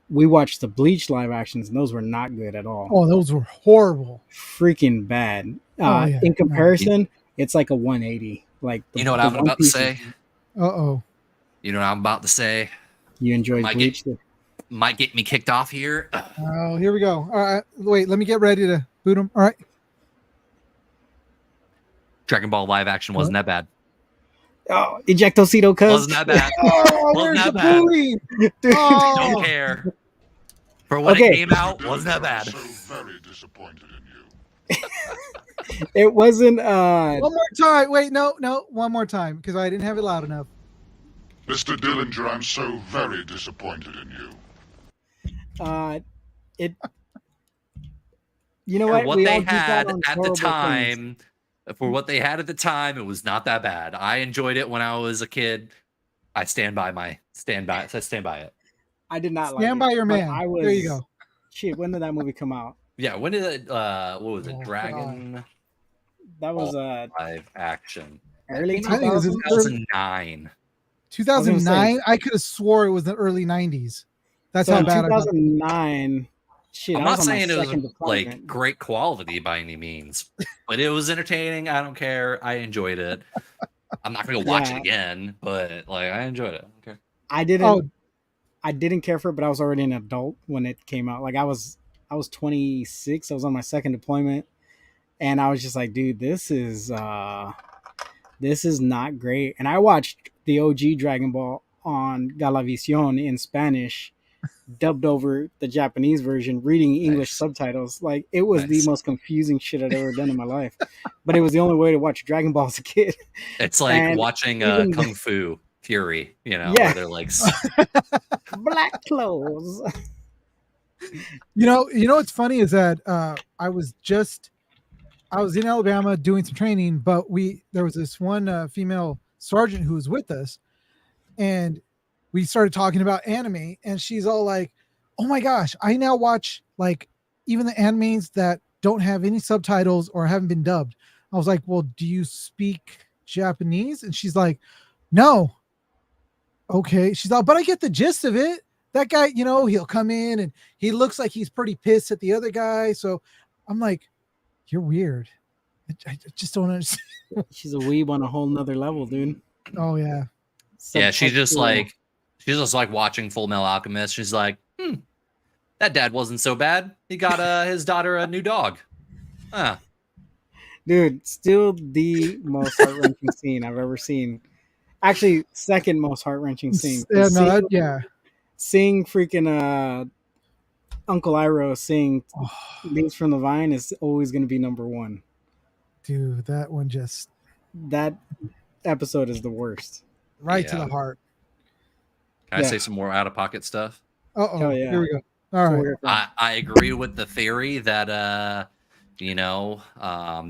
We watched the Bleach live actions, and those were not good at all. oh, those were horrible. Freaking bad. Oh, yeah. In comparison, it's like a 180. Like You know what the I'm One about to Piece say? Uh-oh. You know what I'm about to say? You enjoyed Might Bleach? Might get me kicked off here. Oh, here we go. All right, wait, let me get ready to boot him. All right. Dragon Ball live action wasn't that bad. Oh, Ejectocito, cuz. Wasn't that bad. Oh, Wasn't where's that the bad. booting? Dude, Oh. Don't care. For when Okay. it came out, wasn't that bad. I'm so very disappointed in you. it wasn't. One more time. Wait, no, one more time because I didn't have it loud enough. Mr. Dillinger, I'm so very disappointed in you. It. You know For what? what We they all geek out had on at the horrible things. time, for what they had at the time, it was not that bad. I enjoyed it when I was a kid. I stand by it. I did not like Stand it, by your but man. I was, There you go. Shit, when did that movie come out? Yeah, when did it what was it? Oh, Dragon That was live action. early I think it was 2000s. 2009. 2009. I could have swore it was the early 90s. That's So how in bad I got. 2009, Shit, I'm I was not on my saying it was second like deployment. great quality by any means, but it was entertaining. I don't care. I enjoyed it. I'm not gonna watch it Yeah. again, but like I enjoyed it. Okay. I Oh, didn't care for it, but I was already an adult when it came out. Like I was 26. I was on my second deployment, and I was just like, dude, this is not great. And I watched the OG Dragon Ball on Galavision in Spanish, dubbed over the Japanese version, reading English Nice. subtitles. Like it was the Nice. most confusing shit I'd ever done in my life. But it was the only way to watch Dragon Ball as a kid. It's like And watching even Kung Fu Fury, Yeah. where they're like, Black clothes. you know what's funny is that I was in Alabama doing some training, but there was this one female sergeant who was with us, and we started talking about anime, and she's all like, "Oh my gosh, I now watch like even the animes that don't have any subtitles or haven't been dubbed." I was like, "Well, do you speak Japanese?" And she's like, "No." Okay, she's like, "But I get the gist of it. That guy, he'll come in and he looks like he's pretty pissed at the other guy." So I'm like, "You're weird. I just don't understand." She's a weeb on a whole nother level, dude. Oh yeah. yeah, she's just Subtextual. like watching Full Metal Alchemist. She's like, that dad wasn't so bad. He got his daughter a new dog. Huh. Dude, still the most heart-wrenching scene I've ever seen. Actually, second most heart-wrenching scene. Yeah, no, Seeing, yeah. seeing freaking Uncle Iroh sing Leaves from the Vine is always going to be number one. Dude, that one just That episode is the worst. right to Yeah. the heart. Can I Yeah. say some more out of pocket stuff? Uh-oh. Hell yeah. Here we go. All So right. we're here for- I agree with the theory that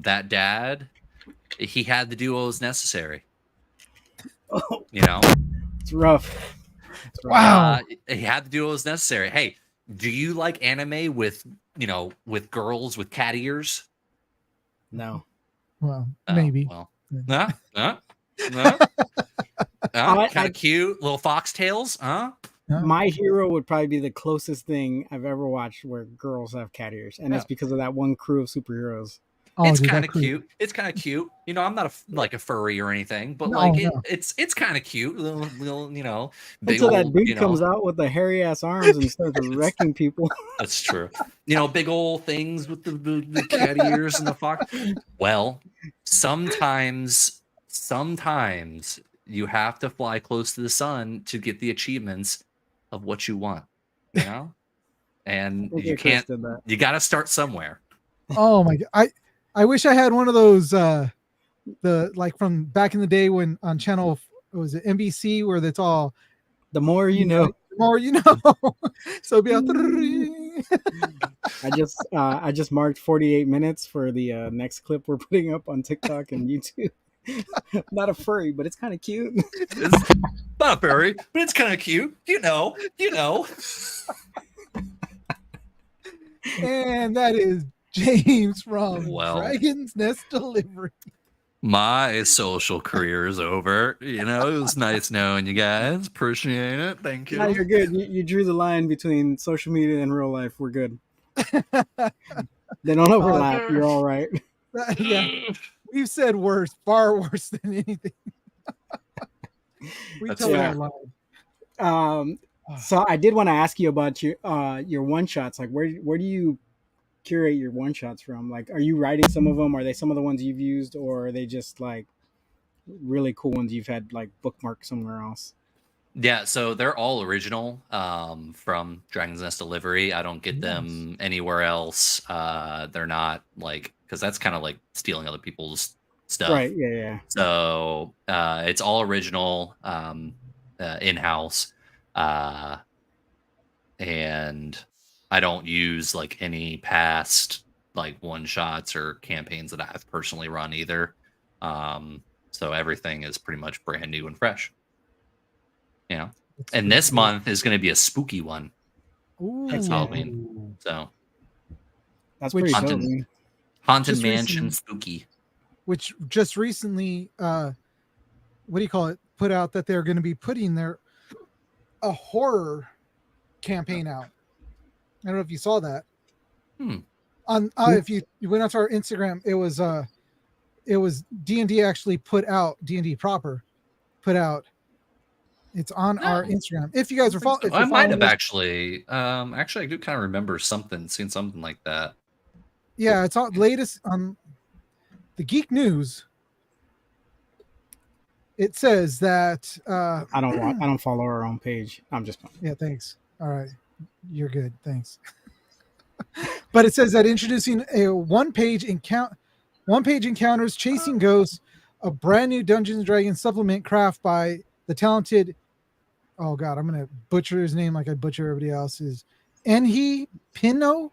that dad, he had the duos necessary. It's rough. It's rough. Wow. He had the duos necessary. Hey, do you like anime with girls with cat ears? No. Well, Oh, maybe. Well, Yeah. no. I- Kind of cute little foxtails, huh? Huh? My Hero would probably be the closest thing I've ever watched where girls have cat ears, and it's Yeah. because of that one crew of superheroes. Oh, It's dude, kind that of creep. cute. It's kind of cute. I'm not a furry or anything, but No, like no. it's kind of cute. Little big Until that old, dude comes out with the hairy ass arms and starts wrecking people. That's true. Big old things with the cat ears and the fox. Well, sometimes you have to fly close to the sun to get the achievements of what you want, and you can't. Did that. You got to start somewhere. Oh my god. I wish I had one of those the like from back in the day when on channel was it NBC where that's all The more you know. the more you know. So it'd be all I just marked 48 minutes for the next clip we're putting up on TikTok and YouTube. Not a furry, but it's kind of cute. It's not furry, but it's kind of cute. and that is James from Well. Dragon's Nest Delivery. My social career is over. It was nice knowing you guys. Appreciate it. Thank you. No, you're good. You drew the line between social media and real life. We're good. They don't overlap. You're all right. Yeah. We've said worse, far worse than anything. We That's tell fair. that line. So I did want to ask you about your one shots. Like, where do you curate your one shots from? Like, are you writing some of them? Are they some of the ones you've used, or are they just like really cool ones you've had like bookmarked somewhere else? Yeah, so they're all original from Dragon's Nest Delivery. I don't get them anywhere else. They're not like, because that's kind of like stealing other people's stuff. Right. Yeah. So it's all original, in-house, and I don't use like any past like one shots or campaigns that I've personally run either. So everything is pretty much brand new and fresh. And this month is going to be a spooky one. Ooh. It's Halloween. So That's Which- pretty dope. Haunted- Man. Haunted Just Mansion recently- spooky. Which just recently what do you call it, put out that they're going to be putting a horror campaign out. I don't know if you saw that. On if you went onto our Instagram, it was D&D actually put out, D&D proper put out. It's on our Instagram. If you guys are following, I might have actually. Actually, I do kind of remember seen something like that. Yeah, it's on latest on the Geek News. It says that I don't follow our own page. I'm just yeah, thanks. All right, you're good. Thanks. But it says that introducing a one-page encounters chasing ghosts, a brand new Dungeons and Dragons supplement craft by the talented. Oh God, I'm gonna butcher his name like I butcher everybody else's. Enhi Pino.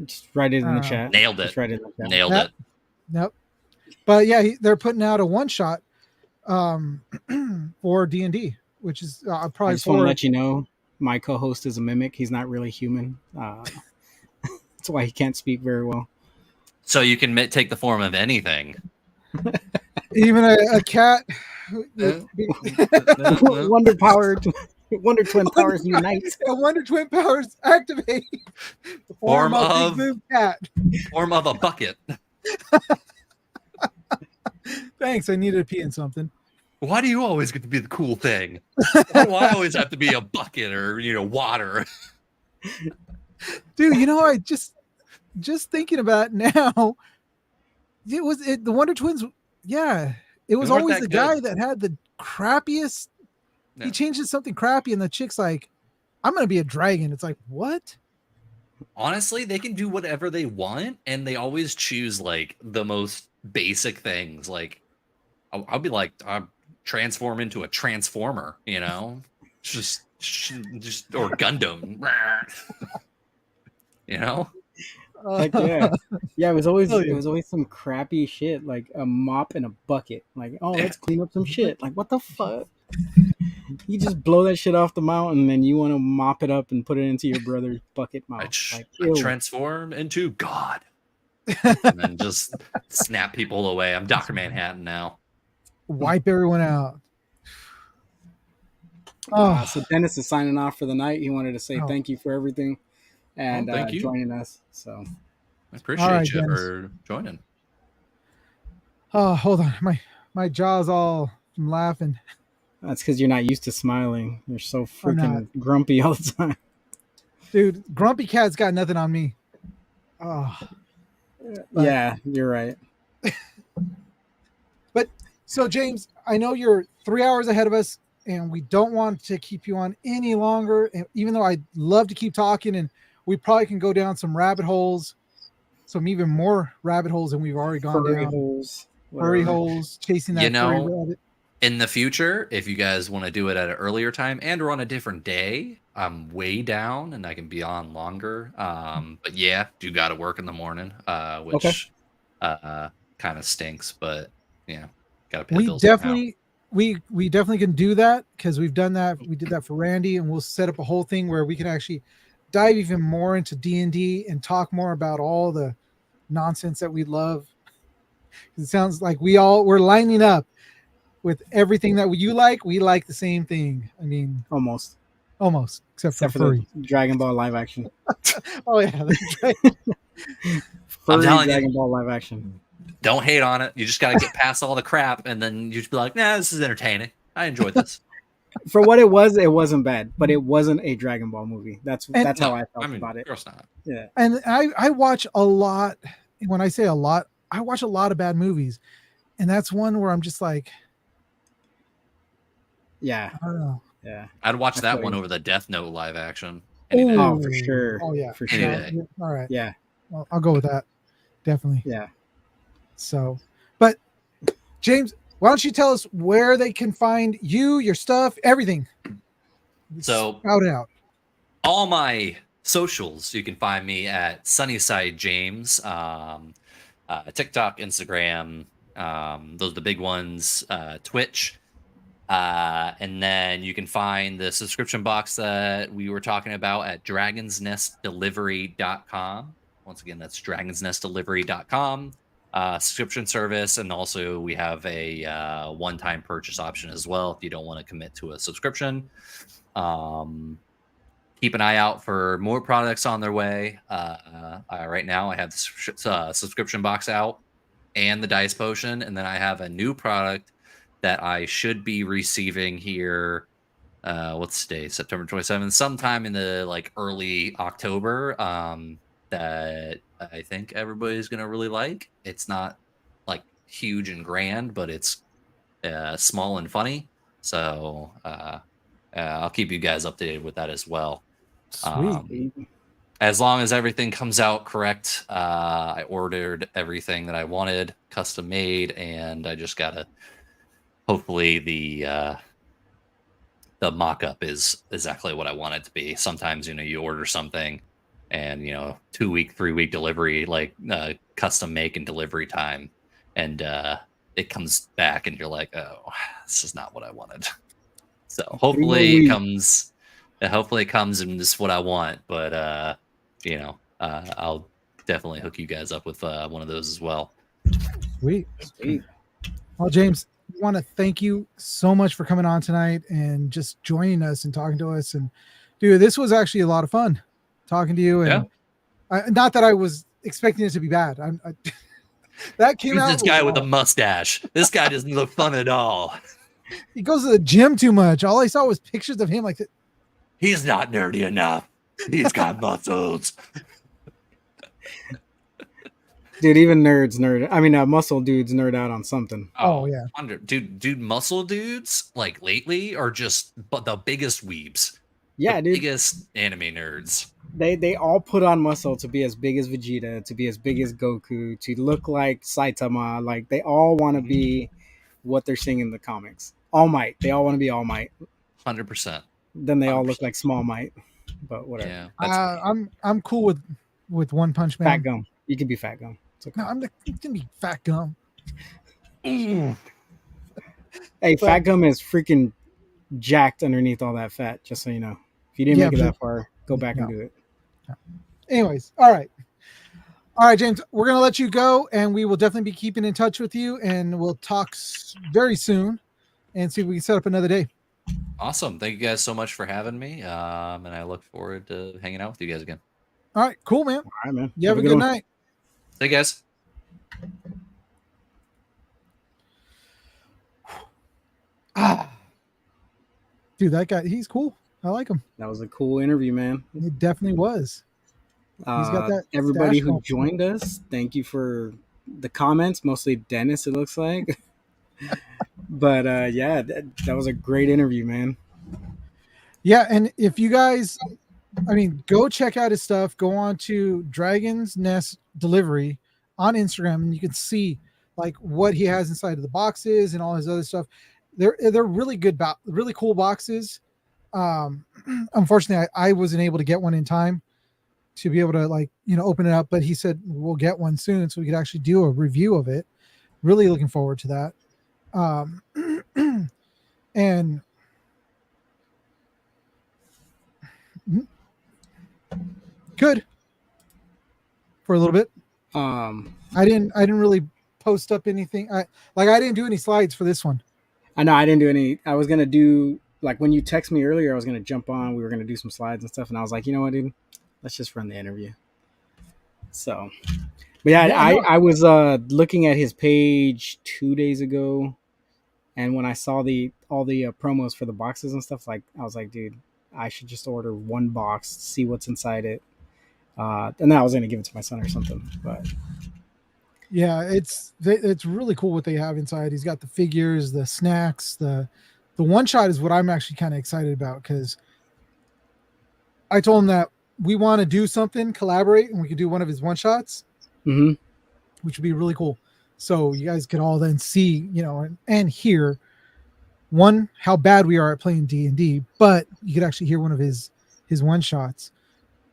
just write it in the chat. Nailed it. Just write it in the chat. Nailed it. Nope. But yeah, they're putting out a one shot for D&D, which is I probably just want to let you know, my co-host is a mimic. He's not really human. That's why he can't speak very well. So you can take the form of anything. even a cat. Wonder Twin powers unite. Wonder Twin powers activate. The Form Big of- Boom cat. Form of a bucket. Thanks. I needed to pee in something. Why do you always get to be the cool thing? Why do I always have to be a bucket or water? Dude, I just thinking about it now. The Wonder Twins. Yeah, it was They weren't always that the guy good. that had the crappiest. Yeah. He changed it to something crappy, and the chick's like, "I'm gonna be a dragon." It's like, what? Honestly, they can do whatever they want, and they always choose like the most basic things. Like, I'll be like, I'll transform into a transformer, just or Gundam, Like yeah. It was always Hell yeah. it was always some crappy shit like a mop and a bucket. Like, oh, let's clean up some shit. Like, what the fuck? You just blow that shit off the mountain, and you want to mop it up and put it into your brother's bucket mouth. I ew. transform into God, and then just snap people away. I'm Dr. Manhattan now. Wipe everyone out. Oh, So Dennis is signing off for the night. He wanted to say Oh. thank you for everything and thank you. joining us. So I appreciate All right, you Dennis. for joining. hold on. My jaw's all from laughing. that's because you're not used to smiling. You're so I'm not. freaking grumpy all the time. Dude, Grumpy Cat's got nothing on me. Oh. But- Yeah, you're right. So, James, I know you're 3 hours ahead of us, and we don't want to keep you on any longer. And even though I'd love to keep talking, and we probably can go down some rabbit holes, some even more rabbit holes than we've already gone Furry down. holes. Furry whatever. holes, chasing that furry rabbit. In the future, if you guys want to do it at an earlier time and or on a different day, I'm way down and I can be on longer. But yeah, do got to work in the morning, which kind of stinks. But yeah, got to pay the We bills somehow. definitely, we definitely can do that because we've done that. We did that for Randy, and we'll set up a whole thing where we can actually dive even more into D&D and talk more about all the nonsense that we love. It sounds like we're lining up with everything that you like. We like the same thing. I mean, Almost. almost, except Except for for furry. the Dragon Ball live action. Oh yeah, that's right. Furry telling you. Dragon Ball live action. Don't hate on it. You just got to get past all the crap, and then you just be like, "Nah, this is entertaining. I enjoyed this." For what it was, it wasn't bad, but it wasn't a Dragon Ball movie. That's how I felt I mean, about of it. course not. Yeah. And I watch a lot. When I say a lot, I watch a lot of bad movies, and that's one where I'm just like, Yeah. I don't know. Yeah. I'd watch I that feel one you. over the Death Note live action. Any day. Oh, for sure. Oh yeah, For Any sure. day. All right. Yeah. Well, I'll go with that. Definitely. Yeah. So, but James, why don't you tell us where they can find you, your stuff, everything? So- shout it out. All my socials, you can find me at Sunnyside James, TikTok, Instagram. Those are the big ones. Twitch. And then you can find the subscription box that we were talking about at dragonsnestdelivery.com. Once again, that's dragonsnestdelivery.com. Subscription service. And also we have a one-time purchase option as well if you don't want to commit to a subscription. keep an eye out for more products on their way. Right now, I have the subscription box out and the dice potion, and then I have a new product that I should be receiving here. What's today? September 27th, sometime in the like early October. That I think everybody's gonna really like. It's not like huge and grand, but it's small and funny. So I'll keep you guys updated with that as well. Sweet. As long as everything comes out correct, I ordered everything that I wanted, custom made, and I just gotta hopefully the mock-up is exactly what I want it to be. Sometimes you order something and 2-week, 3-week delivery, like custom make and delivery time, and it comes back and you're like, oh, this is not what I wanted. So hopefully it comes in just what I want, but I'll definitely hook you guys up with one of those as well. Sweet. Well, James, I want to thank you so much for coming on tonight and just joining us and talking to us. And dude, this was actually a lot of fun talking to you. And not that I was expecting it to be bad. That came out. This guy with a mustache. This guy doesn't look fun at all. He goes to the gym too much. All I saw was pictures of him like that. He's not nerdy enough. He's got muscles. Dude, even muscle dudes nerd out on something. Oh yeah. Dude, muscle dudes like lately are just the biggest weebs. Yeah, dude. Biggest anime nerds. They all put on muscle to be as big as Vegeta, to be as big as Goku, to look like Saitama. Like they all want to be what they're seeing in the comics. All Might. They all want to be All Might. 100%. Then they all look like Small Might. But whatever. Yeah, I'm cool with One Punch Man. Fat Gum. You can be Fat Gum. No, I'm gonna be Fat Gum. Hey, Fat Gum is freaking jacked underneath all that fat. Just so you know, if you didn't make it that far, go back and do it. Anyways, all right, James, we're gonna let you go, and we will definitely be keeping in touch with you, and we'll talk very soon, and see if we can set up another day. Awesome. Thank you guys so much for having me, and I look forward to hanging out with you guys again. All right, cool, man. All right, man. You have a good night. Hey, guys. Dude, that guy, he's cool. I like him. That was a cool interview, man. It definitely was. He's got that. Everybody who stash joined us, thank you for the comments. Mostly Dennis, it looks like. But yeah, that was a great interview, man. Yeah, and if you guys, go check out his stuff. Go on to Dragon's Nest Delivery on Instagram, and you can see like what he has inside of the boxes and all his other stuff. They're really good, really cool boxes. Unfortunately, I wasn't able to get one in time to be able to open it up, but he said we'll get one soon so we could actually do a review of it. Really looking forward to that. And good for a little bit. I didn't really post up anything. I didn't do any slides for this one. I know I didn't do any. I was gonna do when you text me earlier. I was gonna jump on. We were gonna do some slides and stuff, and I was like, you know what, dude, let's just run the interview. So, but yeah, I was looking at his page 2 days ago, and when I saw all the promos for the boxes and stuff, I was like, dude, I should just order one box, see what's inside it, and then I was gonna give it to my son or something, but. Yeah, it's really cool what they have inside. He's got the figures, the snacks, the one shot is what I'm actually kind of excited about, because I told him that we want to do something, collaborate, and we could do one of his one shots, which would be really cool. So you guys could all then see, and hear how bad we are at playing D&D, but you could actually hear one of his one shots.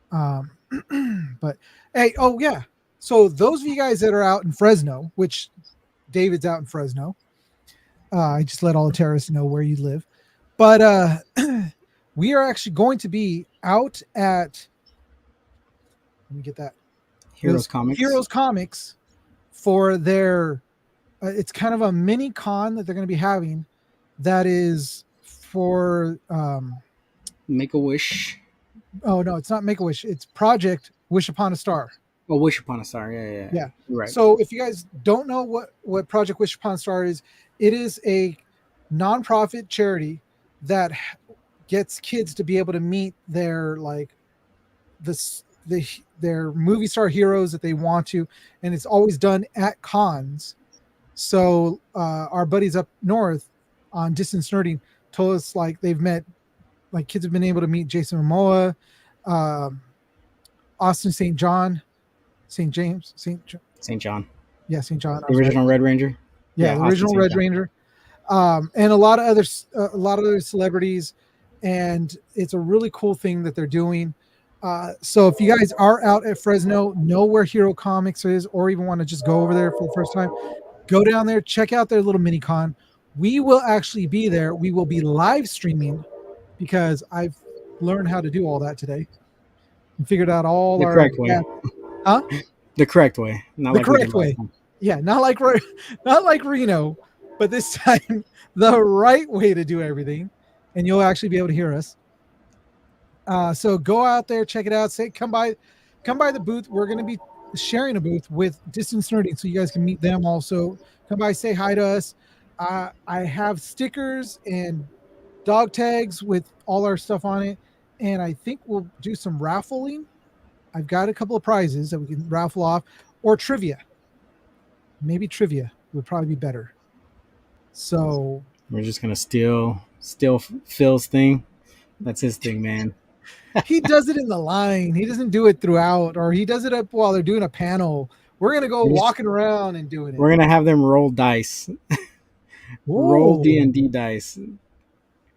But hey, oh yeah. So those of you guys that are out in Fresno, which David's out in Fresno, I just let all the terrorists know where you live. But we are actually going to be out at, let me get that. Heroes Comics for their, it's kind of a mini con that they're going to be having that is for Make-A-Wish. Oh no, it's not Make a Wish. It's Project Wish Upon a Star. Oh, Wish Upon a Star. Yeah. Yeah. You're right. So if you guys don't know what Project Wish Upon a Star is, it is a nonprofit charity that gets kids to be able to meet their their movie star heroes that they want to, and it's always done at cons. So our buddies up north on Distance Nerding told us like they've met, like kids have been able to meet Jason Momoa, Austin St. John, St. James, St. John, St. John, the original Red Ranger. the original Austin Red St. John. Ranger, and a lot of other celebrities, and it's a really cool thing that they're doing. So if you guys are out at Fresno, know where Hero Comics is, or even want to just go over there for the first time, go down there, check out their little mini con. We will actually be there. We will be live streaming because I've learned how to do all that today and figured out all The our correct way. Huh? The correct way. Not The like we did correct way. last time. Yeah, not like Reno, but this time the right way to do everything, and you'll actually be able to hear us. So go out there, check it out. Come by the booth. We're going to be sharing a booth with Distance Nerding, so you guys can meet them also. Come by, say hi to us. I have stickers and dog tags with all our stuff on it, and I think we'll do some raffling. I've got a couple of prizes that we can raffle off, or trivia. Maybe trivia would probably be better. So We're just gonna steal Phil's thing. That's his thing, man. he does it in the line. He doesn't do it throughout, or he does it up while they're doing a panel. We're gonna go We're just- walking around and doing it. We're gonna have them roll dice, roll Whoa, D&D dice.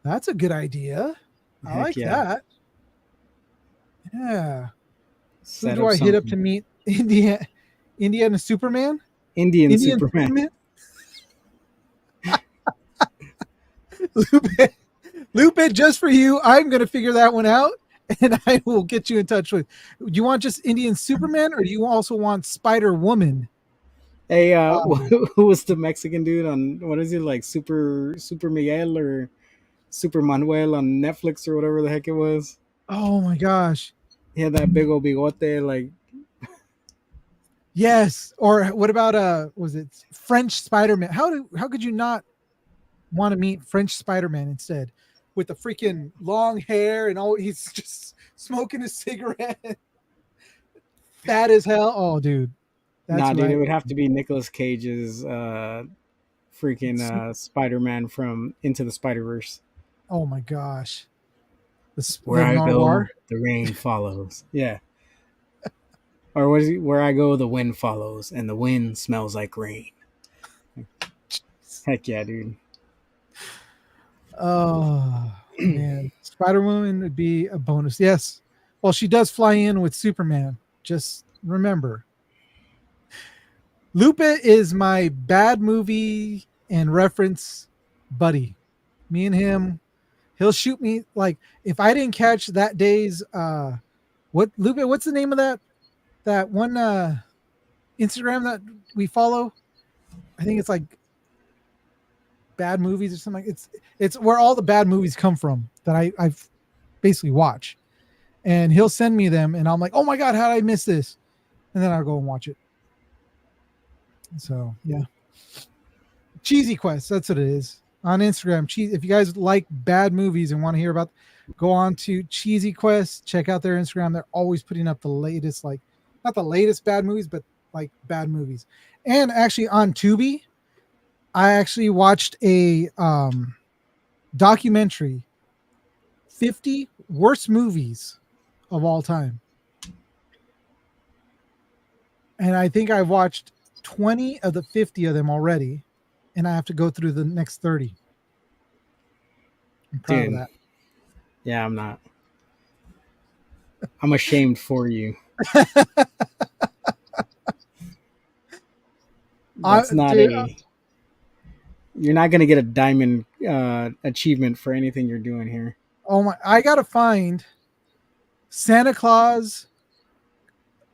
that's a good idea. I Heck like yeah. that. Yeah. Who Set do I hit up something. to meet Indiana Superman? Indian Superman? Lupe, just for you, I'm going to figure that one out, and I will get you in touch with. Do you want just Indian Superman, or do you also want Spider Woman? Hey, who was the Mexican dude on, what is it, like Super Miguel or Super Manuel on Netflix or whatever the heck it was? Oh my gosh. He had that big old bigote, like, Yes. Or what about was it French Spider-Man? How could you not want to meet French Spider-Man instead? With the freaking long hair and all, he's just smoking a cigarette. Fat as hell. Oh, dude. nah, dude, right. it would have to be Nicolas Cage's freaking Spider-Man from Into the Spider-Verse. Oh my gosh. Where I go, Noir. the rain follows. Yeah. Or what is it? Where I go, the wind follows, and the wind smells like rain. Heck yeah, dude. Oh man. Spider-Woman would be a bonus. Yes. Well, she does fly in with Superman. Just remember. Lupe is my bad movie and reference buddy. Me and him, he'll shoot me like if I didn't catch that day's what's the name of that one Instagram that we follow? I think it's like bad movies or something. It's where all the bad movies come from that I've basically watch. And he'll send me them and I'm like, oh my God, how did I miss this? And then I'll go and watch it. So yeah. Cheesy Quest, that's what it is. On Instagram. If you guys like bad movies and want to hear about, go on to Cheesy Quest, check out their Instagram. They're always putting up the latest, like not the latest bad movies, but like bad movies. And actually on Tubi, I actually watched a documentary, 50 worst movies of all time. And I think I've watched 20 of the 50 of them already, and I have to go through the next 30. I'm proud of Dude. that. Yeah, I'm not. I'm ashamed for you. That's not dude, You're not gonna get a diamond achievement for anything you're doing here. Oh my! I gotta find Santa Claus.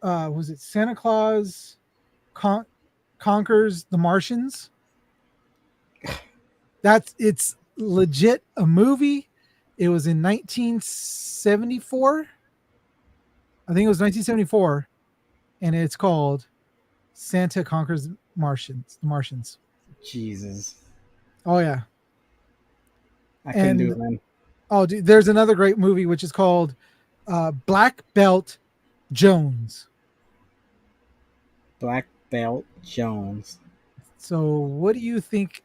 Was it Santa Claus conquers the Martians? It's legit a movie. It was in 1974, I think it was 1974, and it's called Santa Conquers Martians. The Martians. Jesus, Oh yeah. I couldn't do And it, man. oh, dude, there's another great movie which is called Black Belt Jones. Black Belt Jones. So, what do you think?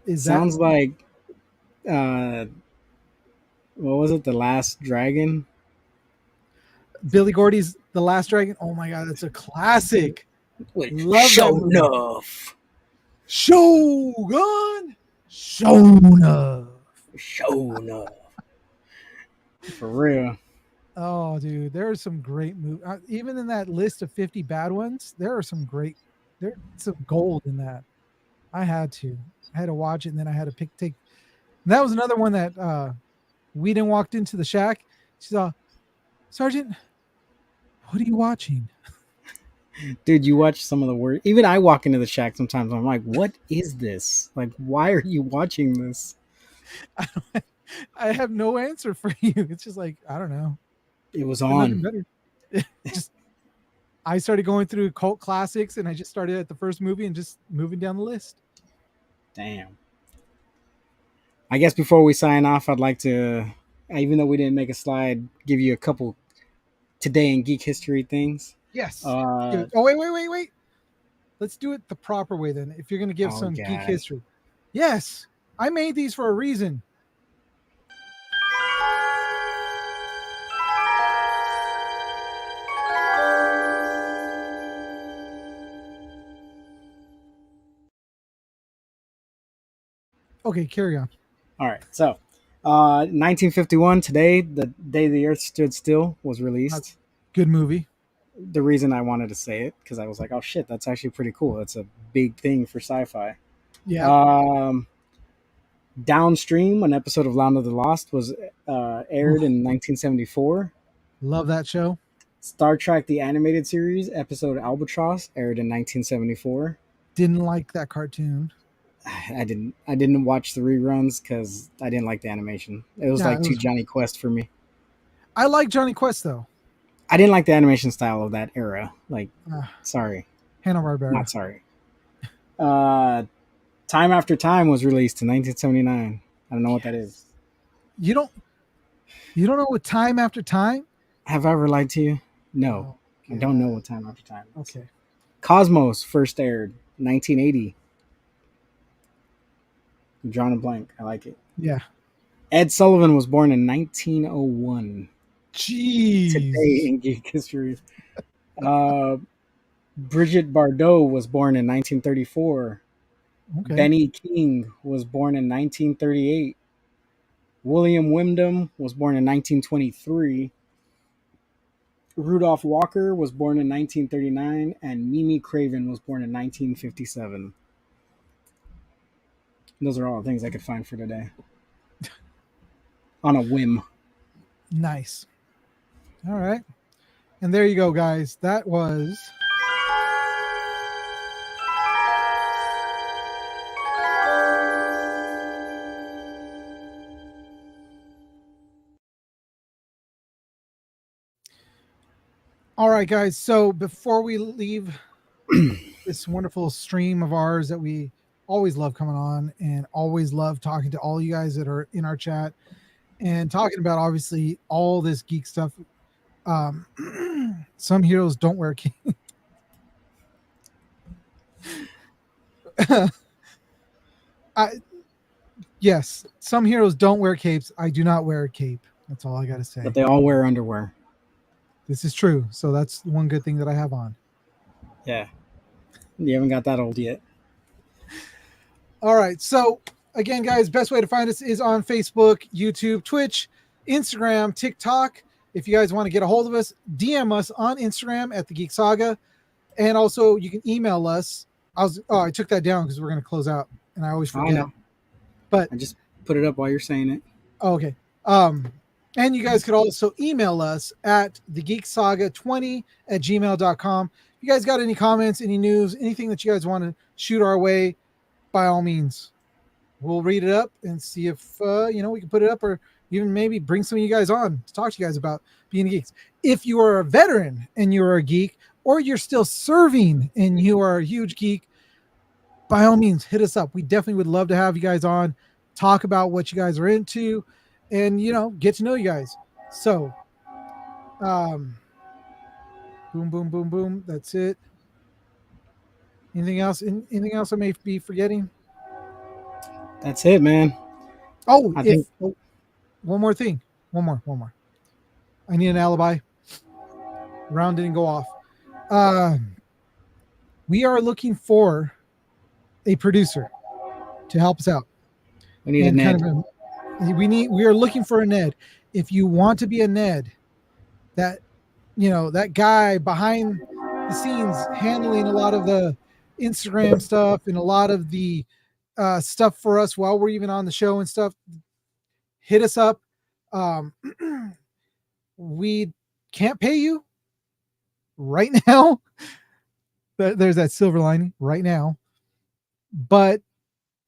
Is Sounds that like uh, what was it? The Last Dragon. Billy Gordy's The Last Dragon? Oh my god, that's a classic. With Love that movie. Shonuff. Shogun. Shona. Shonuff. For real. Oh, dude, there are some great movies. Even in that list of 50 bad ones, there's some gold in that. I had to watch it, and then I had to take. And that was another one that Whedon walked into the shack. She saw, Sergeant, what are you watching? Dude, you watch some of the worst. Even I walk into the shack sometimes. I'm like, what is this? Like, why are you watching this? I have no answer for you. It's just like, I don't know. It was There's nothing on. better. Just I started going through cult classics, and I just started at the first movie and just moving down the list. Damn. I guess before we sign off, I'd like to, even though we didn't make a slide, give you a couple today in geek history things. Yes. Uh, Oh, wait. Let's do it the proper way then. If you're going to give Oh, some geek God. history. Yes. I made these for a reason. Okay, carry on. all right. So, 1951, today, the day the Earth stood still, was released. Good movie. The reason I wanted to say it, because I was like, oh shit, that's actually pretty cool. That's a big thing for sci-fi. Yeah. Downstream, an episode of Land of the Lost, was aired in 1974. Love that show. Star Trek: The Animated Series, episode Albatross, aired in 1974. Didn't like that cartoon. I didn't watch the reruns because I didn't like the animation. It was Yeah, like it too was- Johnny Quest for me. I like Johnny Quest though. I didn't like the animation style of that era. Like, Ah. sorry, Hanna-Barbera. not sorry. Time After Time was released in 1979. I don't know what that is. You don't know what Time After Time? Have I ever lied to you? No, I don't know God. what Time After Time is. Okay. Cosmos first aired 1980. I'm drawing a blank. I like it. Yeah. Ed Sullivan was born in 1901. Jeez. Today in geek history. Bridget Bardot was born in 1934. Okay. Benny King was born in 1938. William Wyndham was born in 1923. Rudolph Walker was born in 1939, and Mimi Craven was born in 1957. Those are all the things I could find for today. On a whim. Nice. All right. And there you go, guys. That was all right, guys. So before we leave this wonderful stream of ours that we always love coming on and always love talking to all you guys that are in our chat and talking about obviously all this geek stuff. Some heroes don't wear cape. Yes, some heroes don't wear capes. I do not wear a cape. That's all I got to say. But they all wear underwear. This is true. So that's one good thing that I have on. Yeah. You haven't got that old yet. All right. So again, guys, best way to find us is on Facebook, YouTube, Twitch, Instagram, TikTok. If you guys want to get a hold of us, DM us on Instagram at the Geek Saga. And also you can email us. I took that down because we're going to close out and I always I forget. know. But I just put it up while you're saying it. oh, okay. And you guys could also email us at thegeeksaga20@gmail.com. If you guys got any comments, any news, anything that you guys want to shoot our way, by all means, we'll read it up and see if we can put it up, or even maybe bring some of you guys on to talk to you guys about being geeks. If you are a veteran and you are a geek, or you're still serving and you are a huge geek, by all means, hit us up. We definitely would love to have you guys on, talk about what you guys are into, and get to know you guys. So, boom, boom, boom, boom. That's it. Anything else? Anything else I may be forgetting? That's it, man. Oh, I think one more thing. One more. I need an alibi. Round didn't go off. We are looking for a producer to help us out. we need a Ned. We are looking for a Ned. If you want to be a Ned, that that guy behind the scenes handling a lot of the Instagram stuff and a lot of the stuff for us while we're even on the show and stuff, hit us up. We can't pay you right now. There's that silver lining right now. But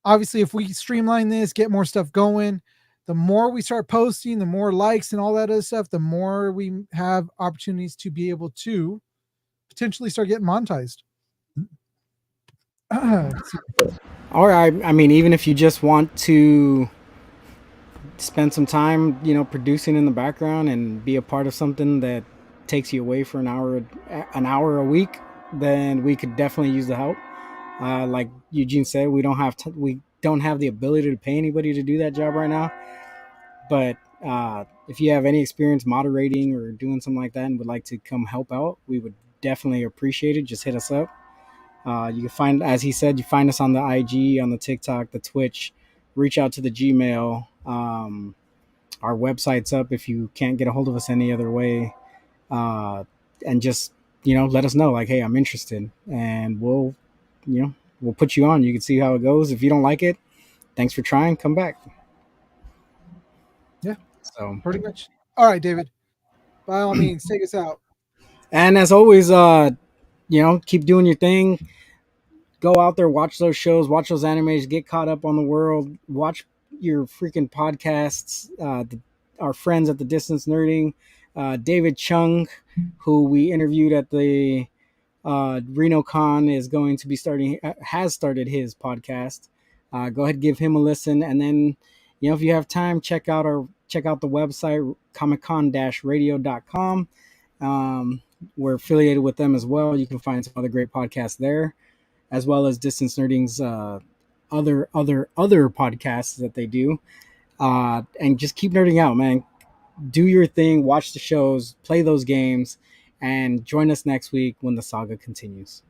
obviously, if we streamline this, get more stuff going, the more we start posting, the more likes and all that other stuff, the more we have opportunities to be able to potentially start getting monetized. Or I mean, even if you just want to spend some time, producing in the background and be a part of something that takes you away for an hour a week, then we could definitely use the help. Like Eugene said, we don't have the ability to pay anybody to do that job right now. But if you have any experience moderating or doing something like that and would like to come help out, we would definitely appreciate it. Just hit us up. You can find, as he said, you find us on the IG, on the TikTok, the Twitch. Reach out to the Gmail. Our website's up if you can't get a hold of us any other way. And just, let us know, like, hey, I'm interested. And we'll put you on. You can see how it goes. If you don't like it, thanks for trying. Come back. Yeah. So pretty much. All right, David. By all means, take us out. And as always, keep doing your thing. Go out there, watch those shows, watch those animes, get caught up on the world, watch your freaking podcasts. Our friends at the Distance Nerding, David Chung, who we interviewed at the Reno Con, is going to be has started his podcast. Go ahead, give him a listen, and then if you have time, check out the website comiccon-radio.com. We're affiliated with them as well. You can find some other great podcasts there, as well as Distance Nerding's other podcasts that they do. And just keep nerding out, man. Do your thing, watch the shows, play those games, and join us next week when the saga continues.